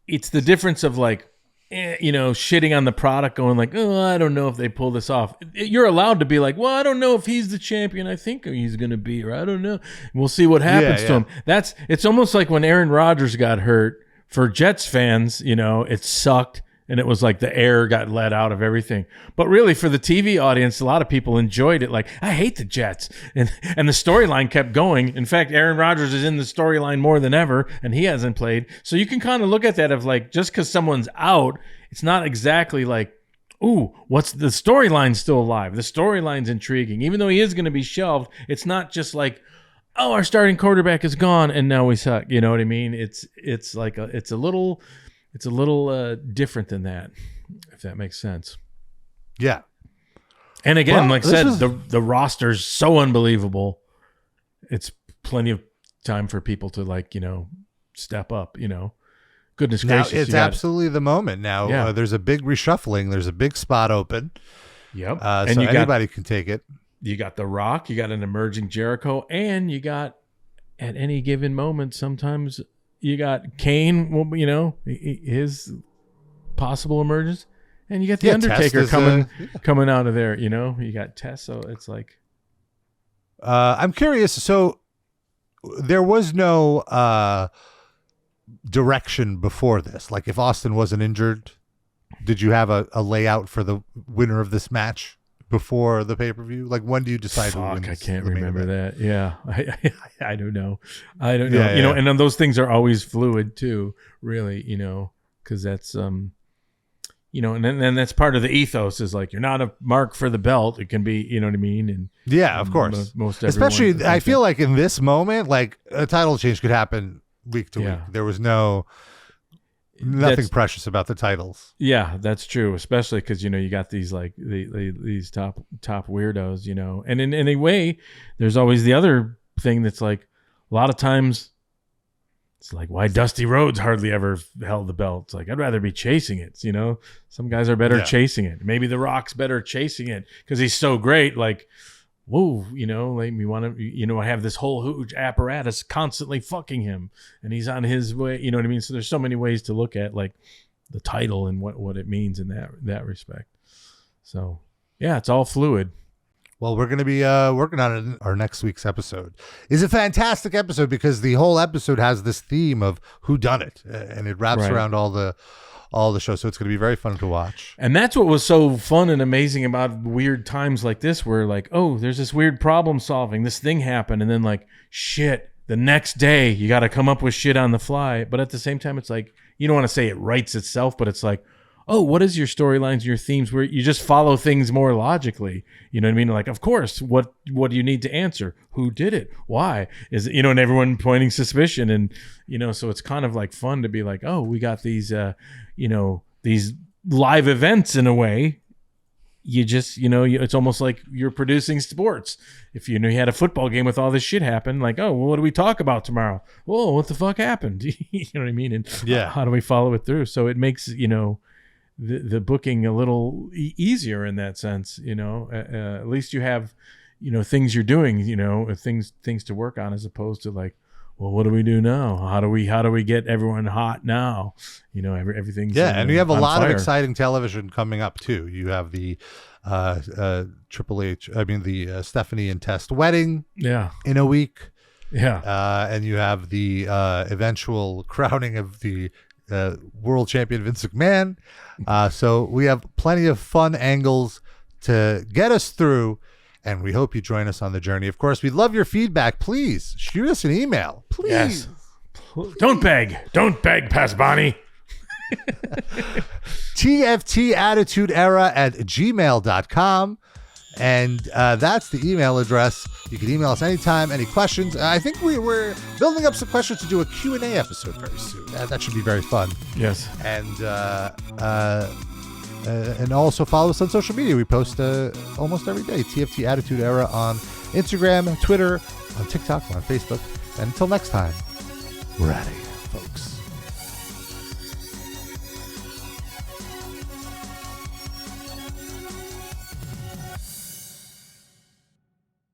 it's the difference of like, shitting on the product, going like, oh, I don't know if they pull this off. You're allowed to be like, well, I don't know if he's the champion I think he's going to be, or I don't know. We'll see what happens to him. It's almost like when Aaron Rodgers got hurt. For Jets fans, it sucked, and it was like the air got let out of everything. But really, for the TV audience, a lot of people enjoyed it. Like, I hate the Jets. And the storyline kept going. In fact, Aaron Rodgers is in the storyline more than ever, and he hasn't played. So you can kind of look at that of like, just because someone's out, it's not exactly like, ooh, what's the storyline still alive? The storyline's intriguing. Even though he is going to be shelved, it's not just like, oh, our starting quarterback is gone and now we suck. You know what I mean? It's like it's a little different than that, if that makes sense. Yeah. And again, like I said, the roster's so unbelievable. It's plenty of time for people to like, step up, Goodness gracious. Now it's absolutely the moment. Now there's a big reshuffling. There's a big spot open. Yep. And so anybody can take it. You got The Rock, you got an emerging Jericho, and you got, at any given moment, sometimes you got Kane, his possible emergence, and you got The Undertaker coming out of there, You got Tess, so it's like... I'm curious, so there was no direction before this. Like, if Austin wasn't injured, did you have a layout for the winner of this match before the pay-per-view? Like, when do you decide who wins? I can't remember that. Yeah. I don't know. Yeah, and then those things are always fluid too, really, because that's, and then that's part of the ethos is like, you're not a mark for the belt. It can be, you know what I mean? And yeah, of course. Most especially, I feel like in this moment, like a title change could happen week to week. There was nothing precious about the titles. Yeah, that's true. Especially because you got these like these top weirdos, And in a way, there's always the other thing that's like a lot of times it's like why Dusty Rhodes hardly ever held the belt. It's like I'd rather be chasing it. Some guys are better chasing it. Maybe The Rock's better chasing it because he's so great. Like, whoa, like me want to, I have this whole huge apparatus constantly fucking him and he's on his way, you know what I mean? So there's so many ways to look at like the title and what it means in that respect. So yeah, it's all fluid. Well, we're going to be working on it in our next week's episode. It's a fantastic episode because the whole episode has this theme of who done it, and it wraps around all the show. So it's going to be very fun to watch. And that's what was so fun and amazing about weird times like this, where like, oh, there's this weird problem solving. This thing happened, and then like, shit, the next day you got to come up with shit on the fly. But at the same time, it's like you don't want to say it writes itself, but it's like, oh, what is your storylines, your themes, where you just follow things more logically? You know what I mean? Like, of course, what do you need to answer? Who did it? Why? Is it, and everyone pointing suspicion. And, so it's kind of like fun to be like, oh, we got these, these live events in a way. You just, it's almost like you're producing sports. If you had a football game with all this shit happen, like, oh, well, what do we talk about tomorrow? Whoa, what the fuck happened? You know what I mean? And how do we follow it through? So it makes, the booking a little easier in that sense, at least you have, things you're doing, things to work on, as opposed to like, well, what do we do now? How do we get everyone hot now? Everything's and you have a lot of exciting television coming up too. You have the Triple H, the Stephanie and Test wedding in a week. And you have the eventual crowning of the world champion Vince McMahon. So we have plenty of fun angles to get us through, and we hope you join us on the journey. Of course, we'd love your feedback. Please shoot us an email. Please. Yes. Don't beg, Pasbani. TFTattitudeera@gmail.com. And that's the email address. You can email us anytime, any questions. I think we're building up some questions to do a Q&A episode very soon. That should be very fun. Yes. And also follow us on social media. We post almost every day. TFT Attitude Era on Instagram, Twitter, on TikTok, on Facebook. And until next time, we're out of here, folks.